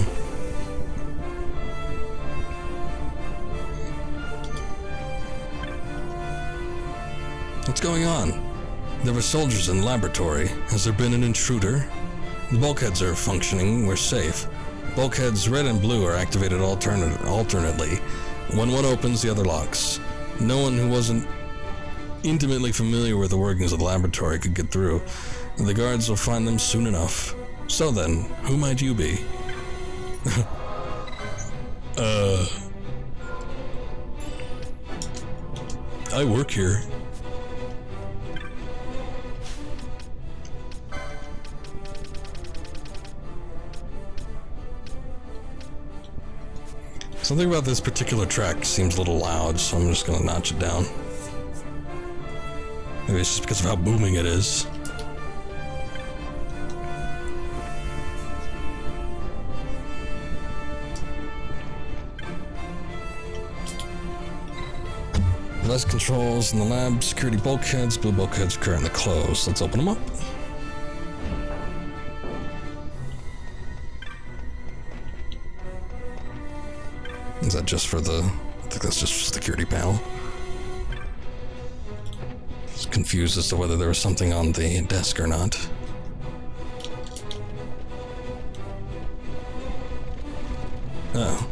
S1: What's going on? There were soldiers in the laboratory. Has there been an intruder? The bulkheads are functioning. We're safe. Bulkheads red and blue are activated alternately. When one opens, the other locks. No one who wasn't intimately familiar with the workings of the laboratory could get through. The guards will find them soon enough. So then, who might you be? I work here. Something about this particular track seems a little loud, so I'm just gonna notch it down. Maybe it's just because of how booming it is. Less controls in the lab, security bulkheads, blue bulkheads currently closed. Let's open them up. Is that just for the... I think that's just for the security panel. Just confused as to whether there was something on the desk or not. Oh.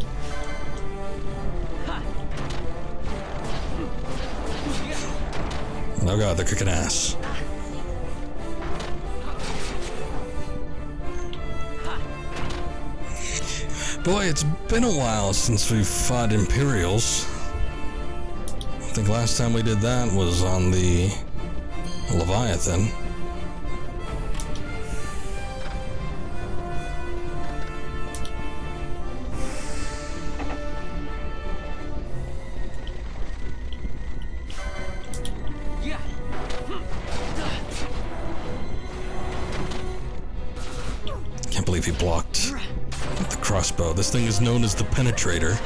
S1: Oh god, they're kicking ass. Boy, it's been a while since we've fought Imperials. I think last time we did that was on the Leviathan. Can't believe he blocked the crossbow. This thing is known as the Penetrator.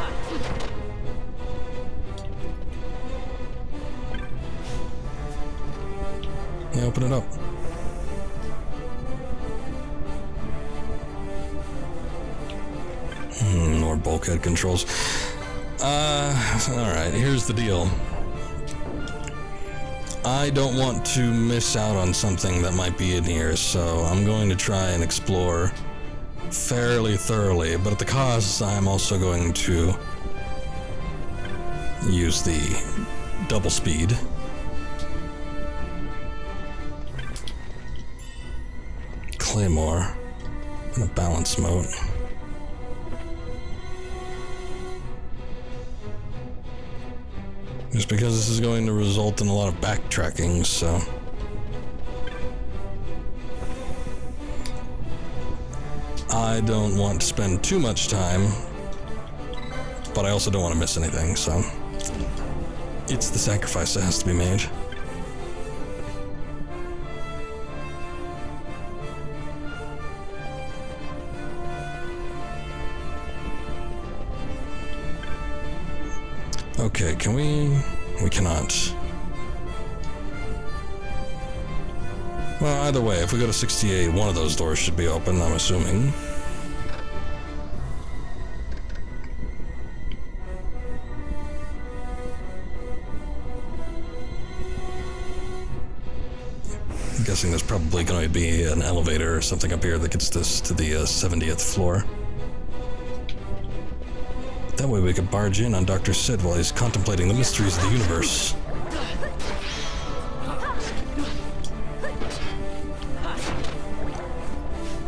S1: Yeah, open it up. More bulkhead controls. Alright, here's the deal. I don't want to miss out on something that might be in here, so I'm going to try and explore fairly thoroughly, but at the cost, I'm also going to use the double speed. Claymore in a balance mode. Just because this is going to result in a lot of backtracking, so... I don't want to spend too much time, but I also don't want to miss anything, so... It's the sacrifice that has to be made. Okay, can we... We cannot. Well, either way, if we go to 68, one of those doors should be open, I'm assuming. I'm guessing there's probably going to be an elevator or something up here that gets us to the 70th floor. That way we could barge in on Dr. Sid while he's contemplating the mysteries of the universe.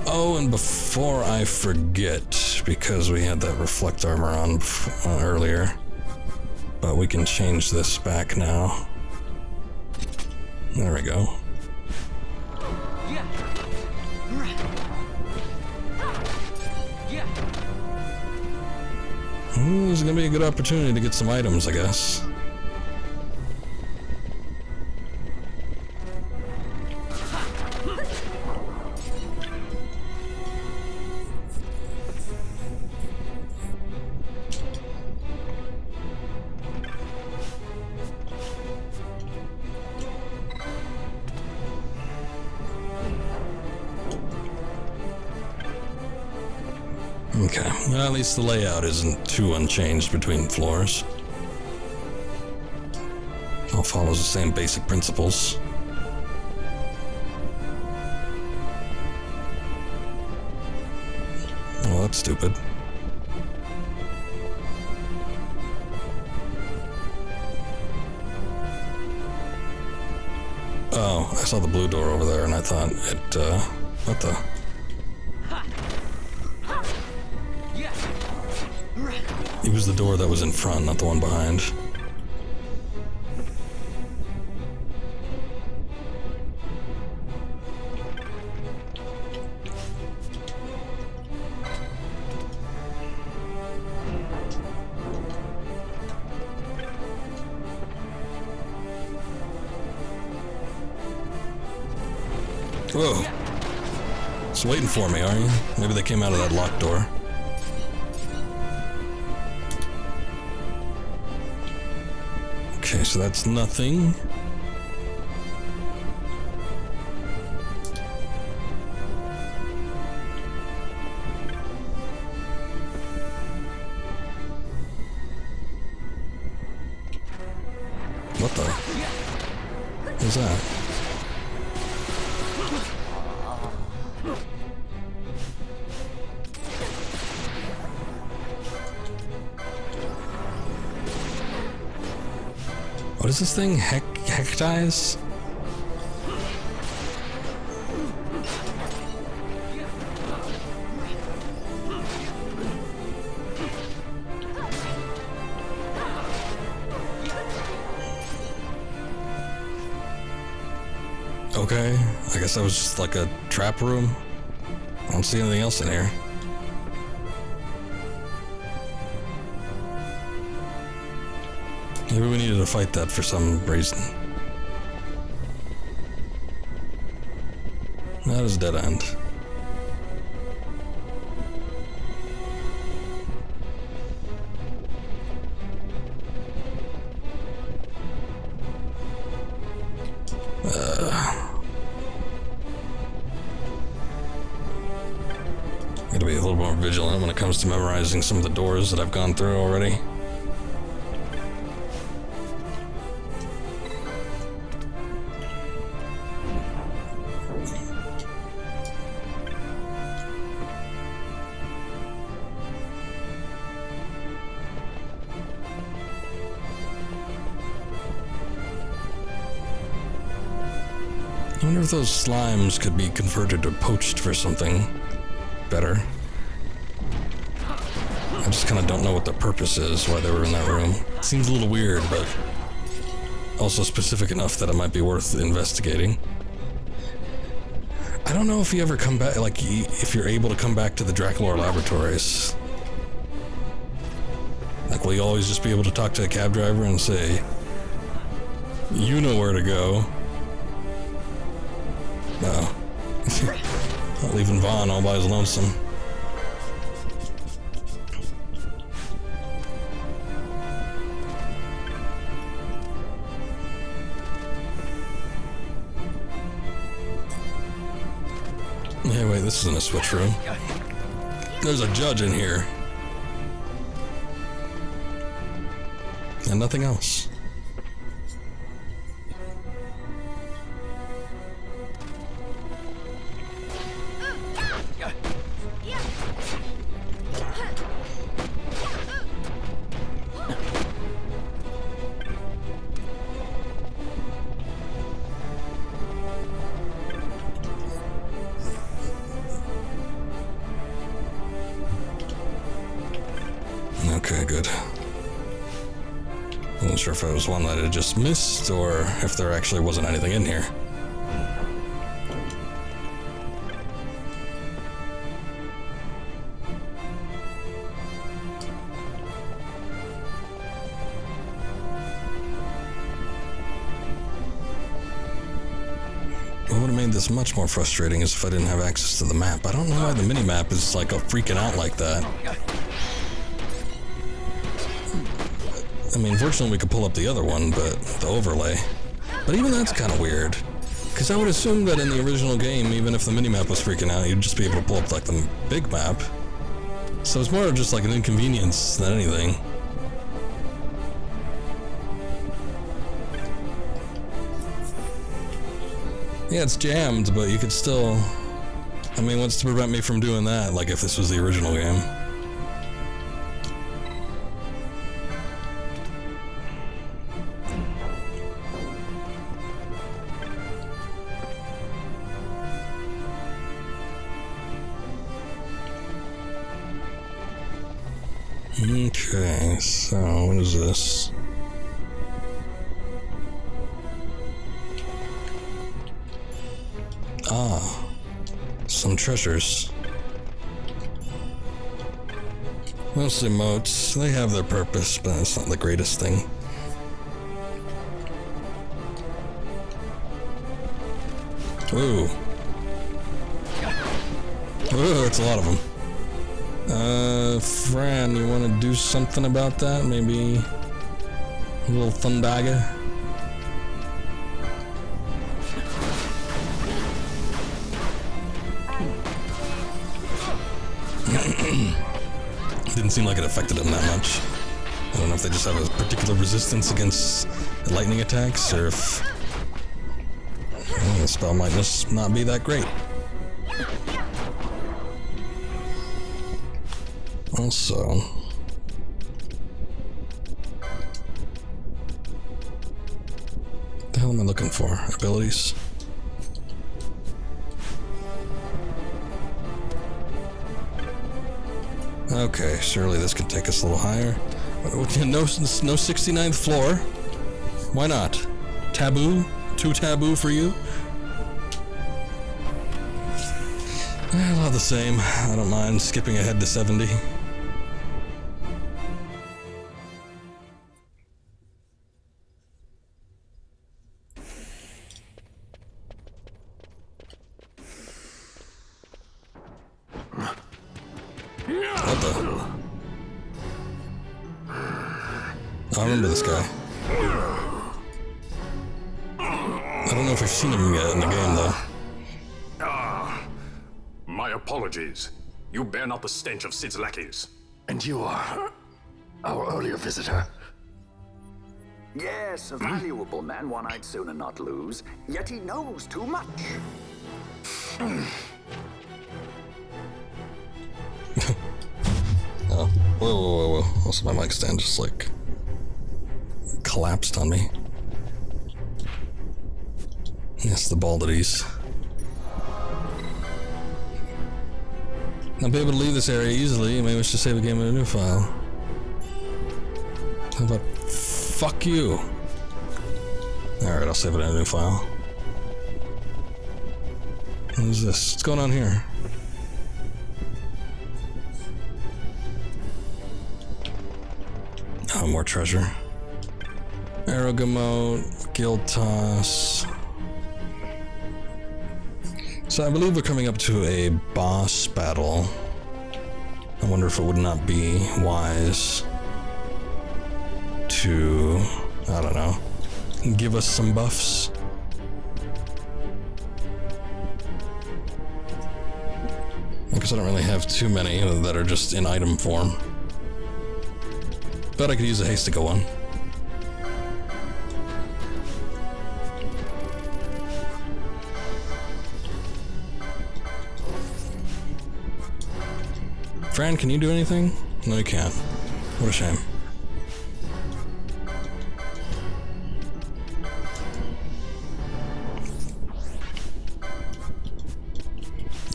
S1: Oh, and before I forget, because we had that reflect armor on earlier, but we can change this back now. There we go. Ooh, this is gonna be a good opportunity to get some items, I guess. Okay, well, at least the layout isn't too unchanged between floors. All follows the same basic principles. Well, that's stupid. Oh, I saw the blue door over there and I thought it, what the? It was the door that was in front, not the one behind. Whoa. It's waiting for me, are you? Maybe they came out of that locked door. Okay, so that's nothing. What the? What's that? What is this thing? Archades? Okay, I guess that was just like a trap room. I don't see anything else in here. Maybe we needed to fight that for some reason. That is a dead end. Gotta be a little more vigilant when it comes to memorizing some of the doors that I've gone through already. I wonder if those slimes could be converted or poached for something better. I just kind of don't know what the purpose is, why they were in that room. Seems a little weird, but also specific enough that it might be worth investigating. I don't know if you ever come back, like, if you're able to come back to the Draklor Laboratories. Like, will you always just be able to talk to a cab driver and say, you know where to go? No. Not leaving Vaughn all by his lonesome. Hey, wait, this isn't a switch room. There's a judge in here. And nothing else. Okay, good. Wasn't sure if it was one that I had just missed, or if there actually wasn't anything in here. What would have made this much more frustrating is if I didn't have access to the map. I don't know why the mini-map is like freaking out like that. I mean, fortunately we could pull up the other one, but the overlay. But even that's kind of weird. Because I would assume that in the original game, even if the minimap was freaking out, you'd just be able to pull up like the big map. So it's more of just like an inconvenience than anything. Yeah, it's jammed, but you could still... I mean, what's to prevent me from doing that, like if this was the original game? Okay, so what is this? Ah, some treasures. Most emotes, they have their purpose, but it's not the greatest thing. Ooh. Ooh, that's a lot of them. Fran, you want to do something about that? Maybe a little thundaga? Didn't seem like it affected him that much. I don't know if they just have a particular resistance against lightning attacks, or if the spell might just not be that great. Also, what the hell am I looking for? Abilities? Okay, surely this could take us a little higher. No 69th floor. Why not? Taboo? Too taboo for you? A lot the same. I don't mind skipping ahead to 70. What the? I remember this guy. I don't know if I've seen him yet in the game, though.
S6: My apologies. You bear not the stench of Sid's lackeys.
S10: And you are our earlier visitor.
S11: Yes, a valuable man, one I'd sooner not lose. Yet he knows too much.
S1: Oh, whoa. Also, my mic stand just, like, collapsed on me. Yes, the baldities. I'll be able to leave this area easily. You may wish to save the game in a new file. How about fuck you? Alright, I'll save it in a new file. What is this? What's going on here? Oh, more treasure. Arrogamote, Guild Toss. So I believe we're coming up to a boss battle. I wonder if it would not be wise to, I don't know, give us some buffs. Because I don't really have too many that are just in item form. But I could use a Hastica one. Fran, can you do anything? No, you can't. What a shame.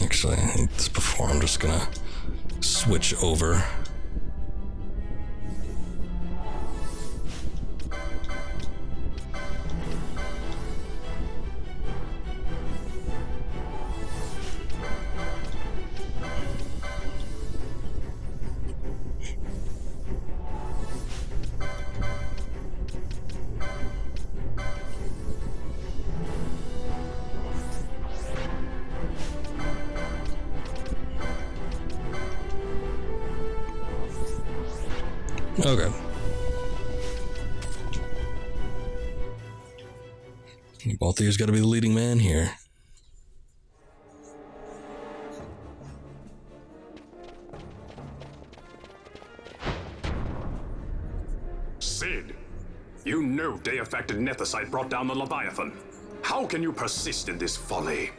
S1: Actually, I think this before I'm just gonna switch over. Okay. Balthier's got to be the leading man here.
S6: Sid, you know Day-affected Nethicite brought down the Leviathan.
S10: How can you persist in this folly?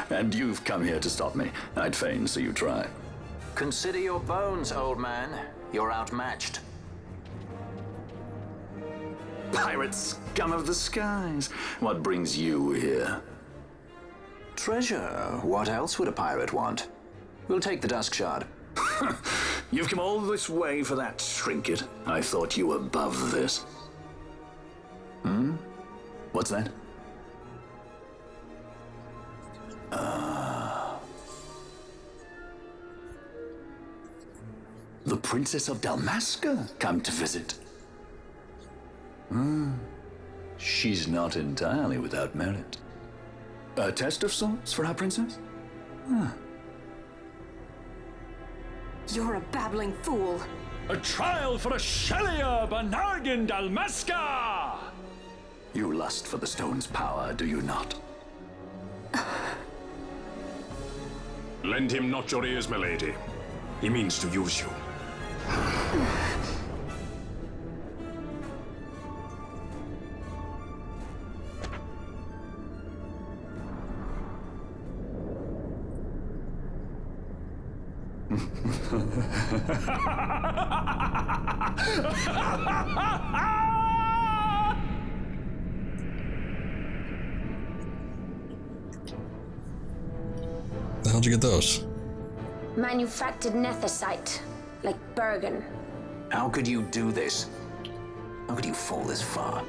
S6: And you've come here to stop me. I'd fain see you try.
S3: Consider your bones, old man. You're outmatched.
S6: Pirate scum of the skies. What brings you here?
S3: Treasure. What else would a pirate want? We'll take the Dusk Shard.
S6: You've come all this way for that trinket. I thought you were above this. What's that? The Princess of Dalmasca come to visit. She's not entirely without merit. A test of sorts for our princess?
S5: You're a babbling fool.
S12: A trial for a Shelia Banargin Dalmasca!
S6: You lust for the stone's power, do you not?
S10: Lend him not your ears, milady. He means to use you.
S1: How'd you get those?
S9: Manufactured netherite, like Bergen.
S3: How could you do this? How could you fall this far?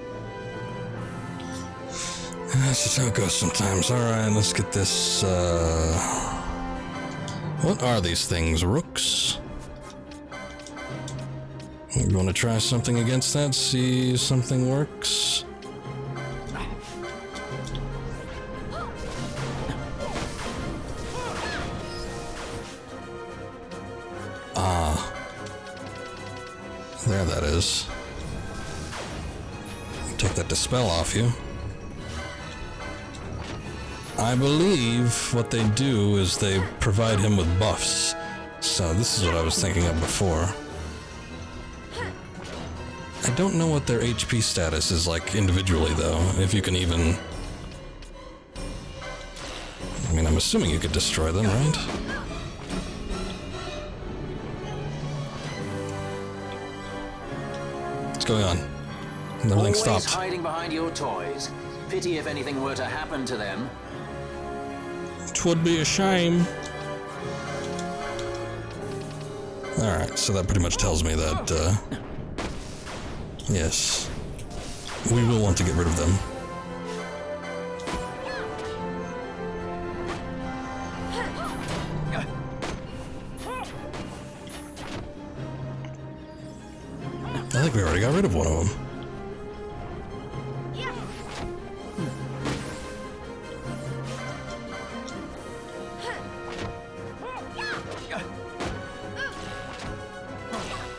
S1: That's just how it goes sometimes. Alright, let's get this, What are these things, rooks? You want to try something against that? See if something works? There that is. Take that dispel off you. I believe what they do is they provide him with buffs. So this is what I was thinking of before. I don't know what their HP status is like individually though, if you can even... I mean, I'm assuming you could destroy them, right? What's going on? Everything
S3: Always
S1: stopped.
S3: hiding behind your toys. Pity if anything were to happen to them.
S1: Twould be a shame. Alright, so that pretty much tells me that, yes, we will want to get rid of them. I think we already got rid of one of them.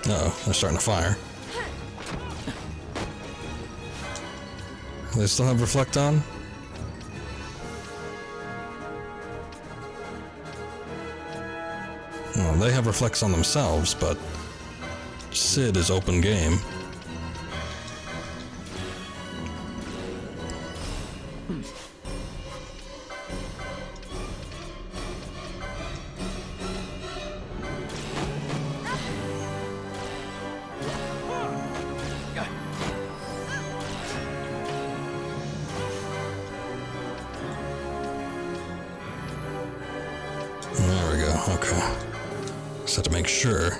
S1: Uh-oh, they're starting to fire. They still have Reflect on? Well, they have Reflects on themselves, but Sid is open game. There we go, okay. Just have to make sure.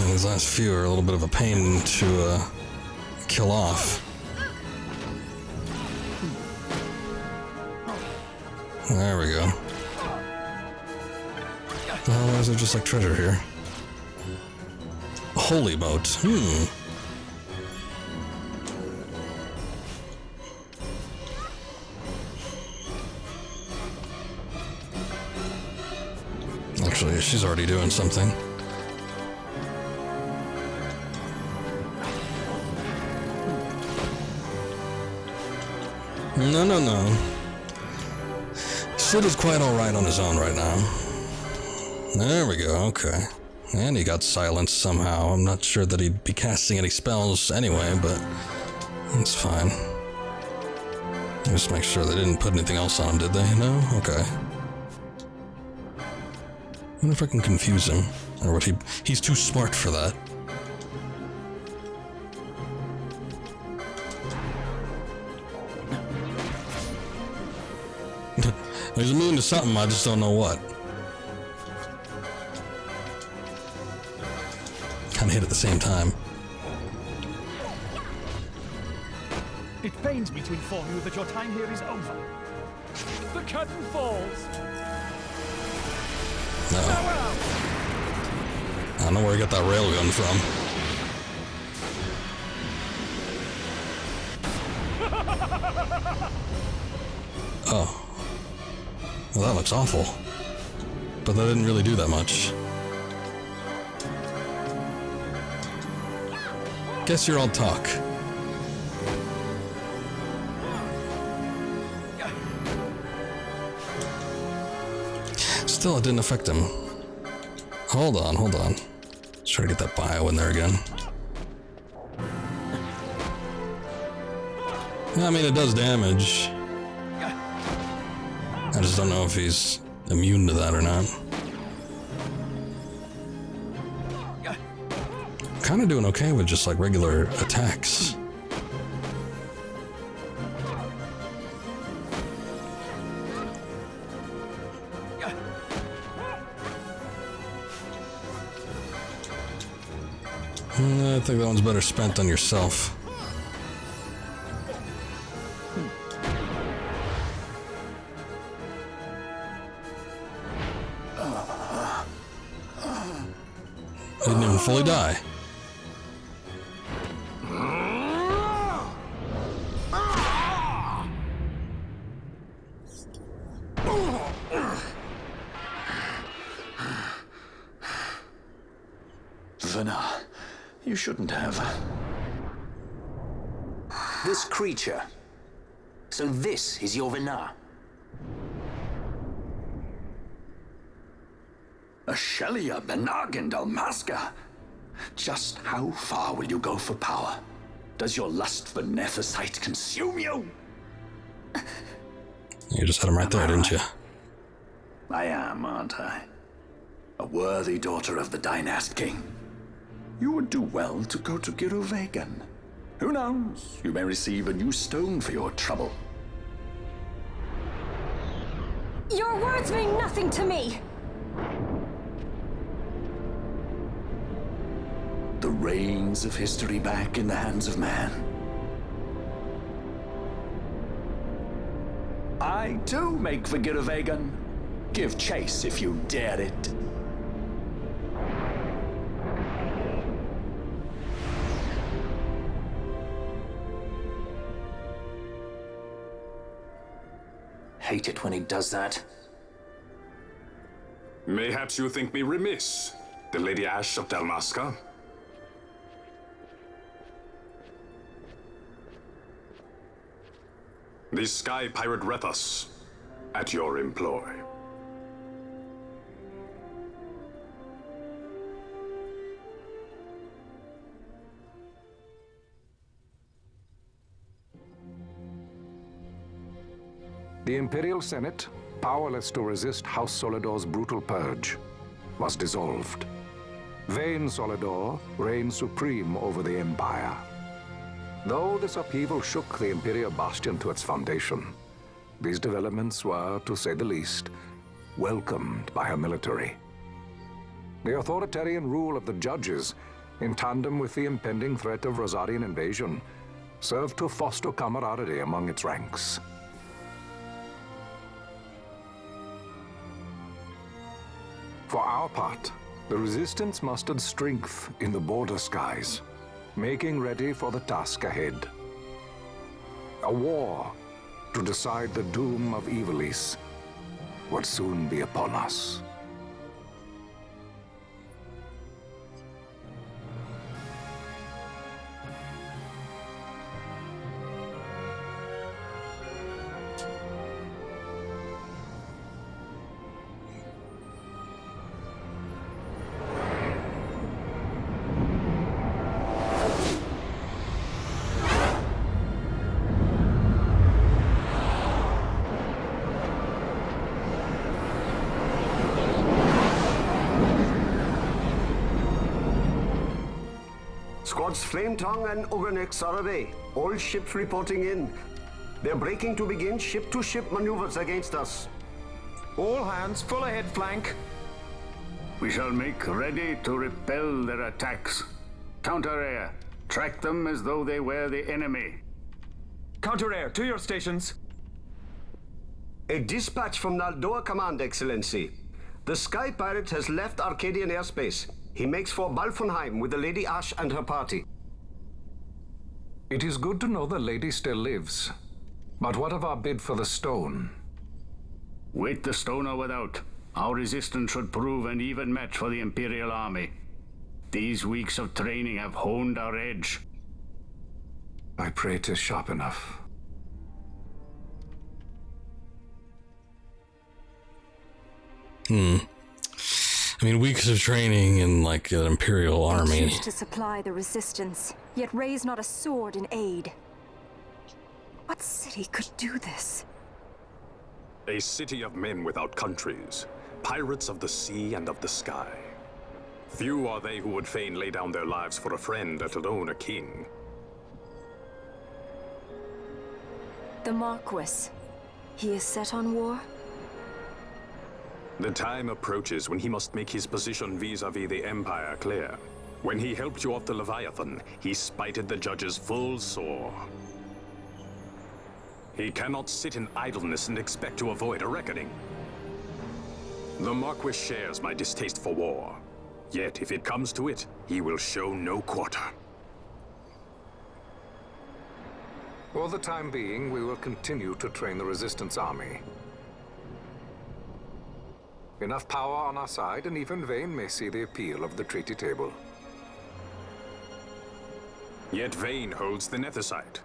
S1: These last few are a little bit of a pain to kill off. There we go. Well, why is there just like treasure here? A holy moat. she's already doing something. No. Sid is quite alright on his own right now. There we go, okay. And he got silenced somehow. I'm not sure that he'd be casting any spells anyway, but it's fine. Just make sure they didn't put anything else on him, did they? No? Okay. I wonder if I can confuse him. Or what he's too smart for that. He's immune to something, I just don't know what. Kinda hit at the same time.
S12: It pains me to inform you that your time here is over. The curtain falls.
S1: No. I don't know where he got that railgun from. Oh. Well, that looks awful. But that didn't really do that much. Guess you're all talk. Still, it didn't affect him. Hold on. Let's try to get that bio in there again. I mean, it does damage. I just don't know if he's immune to that or not. Kind of doing okay with just like regular attacks. I think that one's better spent on yourself. Didn't even fully die.
S11: You shouldn't have.
S3: This creature. So this is your Vina.
S11: Ashelia Benargan Dalmasca. Just how far will you go for power? Does your lust for Nethicite consume you?
S1: You just had him right there, didn't you?
S11: I am, aren't I? A worthy daughter of the Dynast King. You would do well to go to Giruvegan. Who knows? You may receive a new stone for your trouble.
S5: Your words mean nothing to me!
S11: The reins of history back in the hands of man. I too make for Giruvegan. Give chase if you dare it.
S3: Hate it when he does that.
S10: Mayhaps you think me remiss, the Lady Ash of Dalmasca? The Sky Pirate Rethus, at your employ.
S13: The Imperial Senate, powerless to resist House Solidor's brutal purge, was dissolved. Vayne Solidor reigned supreme over the Empire. Though this upheaval shook the Imperial Bastion to its foundation, these developments were, to say the least, welcomed by her military. The authoritarian rule of the judges, in tandem with the impending threat of Rosarian invasion, served to foster camaraderie among its ranks. For our part, the Resistance mustered strength in the border skies, making ready for the task ahead. A war to decide the doom of Evilise would soon be upon us.
S7: Squads Flametongue and Ogrenix are away. All ships reporting in. They're breaking to begin ship-to-ship maneuvers against us.
S8: All hands, full ahead flank.
S14: We shall make ready to repel their attacks. Counter-air. Track them as though they were the enemy.
S12: Counter-air, to your stations.
S7: A dispatch from Naldor Command, Excellency. The Sky Pirate has left Arcadian airspace. He makes for Balfonheim with the Lady Ash and her party.
S13: It is good to know the lady still lives. But what of our bid for the stone?
S14: With the stone or without, our resistance should prove an even match for the Imperial Army. These weeks of training have honed our edge.
S13: I pray 'tis sharp enough.
S1: I mean, weeks of training in, like, an Imperial
S5: They
S1: army.
S5: choose to supply the resistance, yet raise not a sword in aid. What city could do this?
S10: A city of men without countries, pirates of the sea and of the sky. Few are they who would fain lay down their lives for a friend, let alone a king.
S5: The Marquis. He is set on war?
S10: The time approaches when he must make his position vis-a-vis the Empire clear. When he helped you off the Leviathan, he spited the judges full sore. He cannot sit in idleness and expect to avoid a reckoning. The Marquis shares my distaste for war. Yet, if it comes to it, he will show no quarter.
S13: For the time being, we will continue to train the Resistance Army. Enough power on our side, and even Vane may see the appeal of the treaty table.
S10: Yet Vane holds the Nethicite.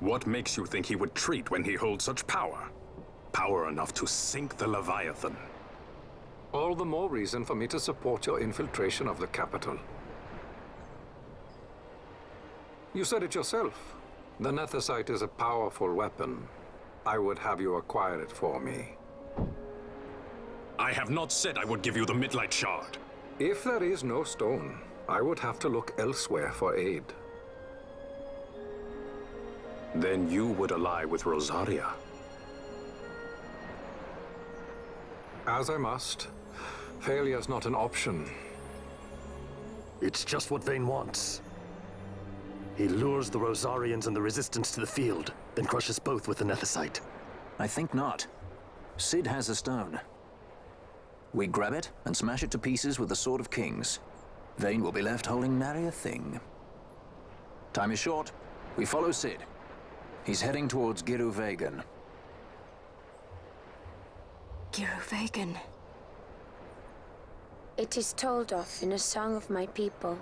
S10: What makes you think he would treat when he holds such power? Power enough to sink the Leviathan.
S13: All the more reason for me to support your infiltration of the capital. You said it yourself. The Nethicite is a powerful weapon. I would have you acquire it for me.
S10: I have not said I would give you the Midlight Shard.
S13: If there is no stone, I would have to look elsewhere for aid.
S10: Then you would ally with Rosaria.
S13: As I must. Failure's not an option.
S6: It's just what Vane wants. He lures the Rosarians and the Resistance to the field, then crushes both with the Nethicite.
S3: I think not. Cid has a stone. We grab it and smash it to pieces with the Sword of Kings. Vane will be left holding nary a thing. Time is short. We follow Cid. He's heading towards Giruvegan.
S5: Giruvegan.
S9: It is told of in a song of my people.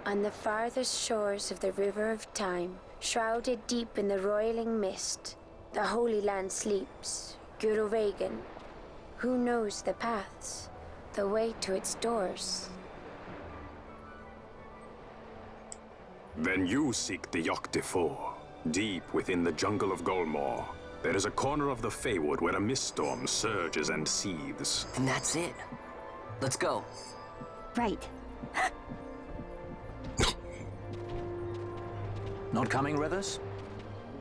S9: On the farthest shores of the River of Time, shrouded deep in the roiling mist, the Holy Land sleeps, Giruvegan. Who knows the paths, the way to its doors?
S10: Then you seek the Yogg Defoe. Deep within the jungle of Golmore, there is a corner of the Feywood where a miststorm surges and seethes.
S2: And that's it. Let's go.
S4: Right.
S3: Not coming with us?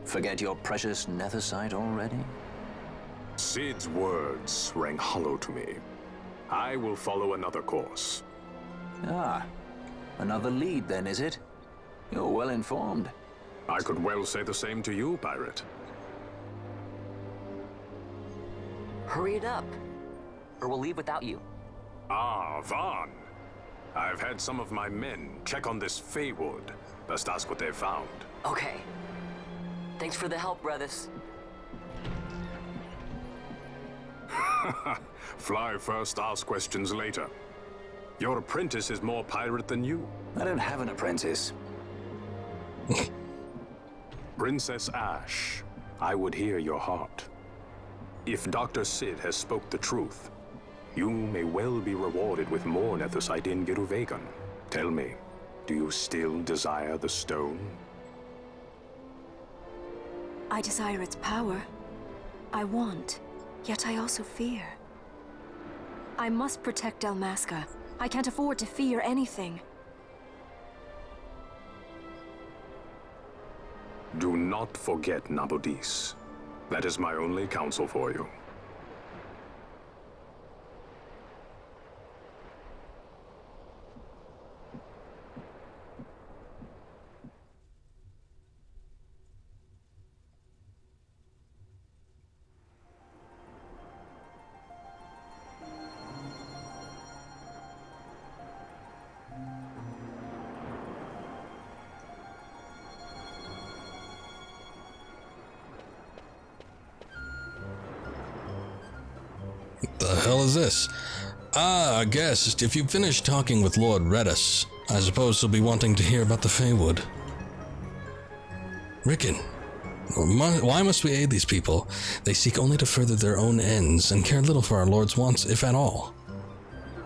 S3: Forget your precious Nethicite already?
S10: Cid's words rang hollow to me. I will follow another course.
S3: Ah, another lead then, is it? You're well informed.
S10: I could well say the same to you, pirate.
S2: Hurry it up, or we'll leave without you.
S10: Ah, Vaughn. I've had some of my men check on this Feywood. Best ask what they've found.
S2: Okay. Thanks for the help, brothers.
S10: Fly first, ask questions later. Your apprentice is more pirate than you.
S3: I don't have an apprentice.
S10: Princess Ash, I would hear your heart. If Dr. Cid has spoke the truth, you may well be rewarded with more Nethicite in Giruvegan. Tell me, do you still desire the stone?
S5: I desire its power. I want, yet I also fear. I must protect Dalmasca, I can't afford to fear anything.
S10: Do not forget Nabudis. That is my only counsel for you.
S1: The hell is this? Ah, I guess if you've finished talking with Lord Redis, I suppose you'll be wanting to hear about the Feywood. Rickon, why must we aid these people? They seek only to further their own ends and care little for our Lord's wants, if at all.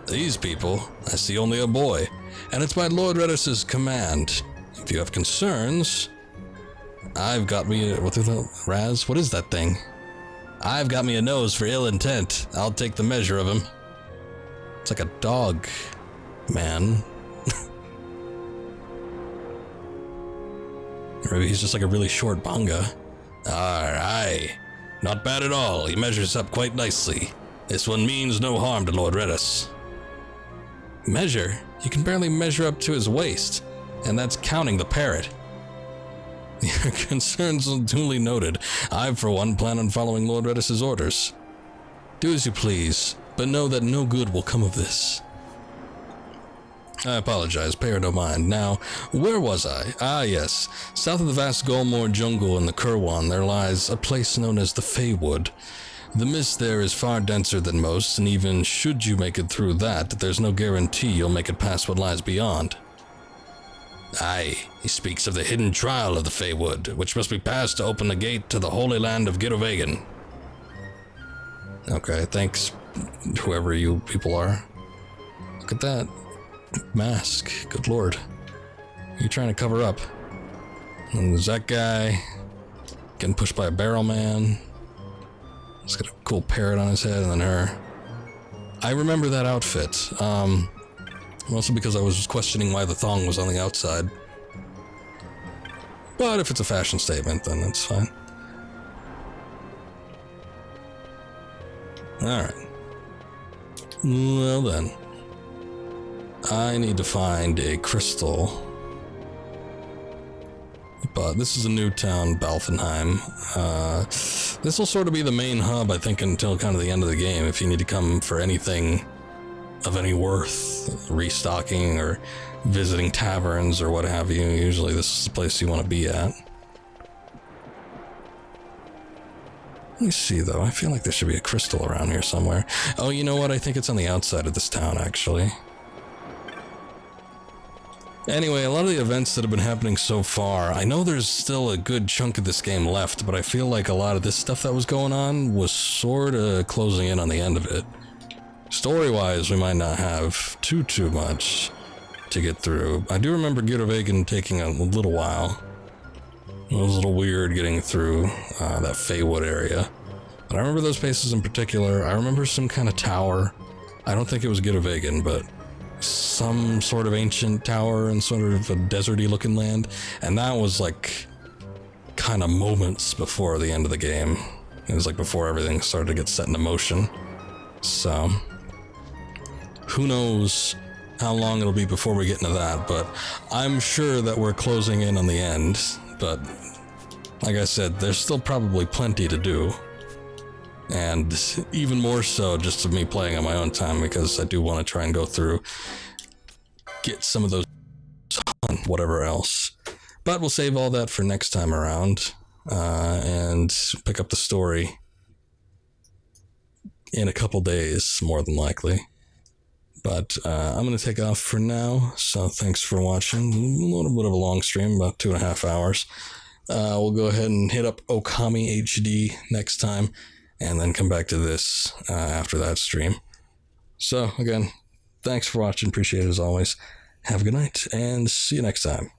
S1: These people, I see only a boy, and it's by Lord Redis's command. If you have concerns, I've got me what is that thing? I've got me a nose for ill intent. I'll take the measure of him. It's like a dog, man. Or maybe he's just like a really short banga. Aye, not bad at all. He measures up quite nicely. This one means no harm to Lord Redis. Measure? You can barely measure up to his waist, and that's counting the parrot. Your concerns are duly noted. I, for one, plan on following Lord Redis's orders. Do as you please, but know that no good will come of this. I apologize, pay her no mind. Now, where was I? Ah, yes. South of the vast Golmore jungle in the Kurwan, there lies a place known as the Feywood. The mist there is far denser than most, and even should you make it through that, there's no guarantee you'll make it past what lies beyond. Aye, he speaks of the hidden trial of the Feywood, which must be passed to open the gate to the holy land of Girovegan. Okay, thanks, whoever you people are. Look at that mask, good lord. You're trying to cover up. And there's that guy getting pushed by a barrel man. He's got a cool parrot on his head, and then her. I remember that outfit. Mostly because I was just questioning why the thong was on the outside. But if it's a fashion statement, then that's fine. Alright. Well then. I need to find a crystal. But this is a new town, Balfenheim. This will sort of be the main hub, I think, until kind of the end of the game, if you need to come for anything of any worth, restocking or visiting taverns or what have you. Usually this is the place you want to be at. Let me see though, I feel like there should be a crystal around here somewhere. Oh, you know what, I think it's on the outside of this town actually. Anyway, a lot of the events that have been happening so far, I know there's still a good chunk of this game left, but I feel like a lot of this stuff that was going on was sort of closing in on the end of it. Story-wise, we might not have too much to get through. I do remember Girovegan taking a little while. It was a little weird getting through that Feywood area. But I remember those places in particular. I remember some kind of tower. I don't think it was Girovegan, but some sort of ancient tower in sort of a deserty looking land. And that was like kind of moments before the end of the game. It was like before everything started to get set into motion. So who knows how long it'll be before we get into that, but I'm sure that we're closing in on the end. But like I said, there's still probably plenty to do, and even more so just of me playing on my own time, because I do want to try and go through, get some of those whatever else. But we'll save all that for next time around, and pick up the story in a couple days, more than likely. But I'm going to take off for now, so thanks for watching. A little bit of a long stream, about 2.5 hours. We'll go ahead and hit up Okami HD next time, and then come back to this after that stream. So, again, thanks for watching. Appreciate it as always. Have a good night, and see you next time.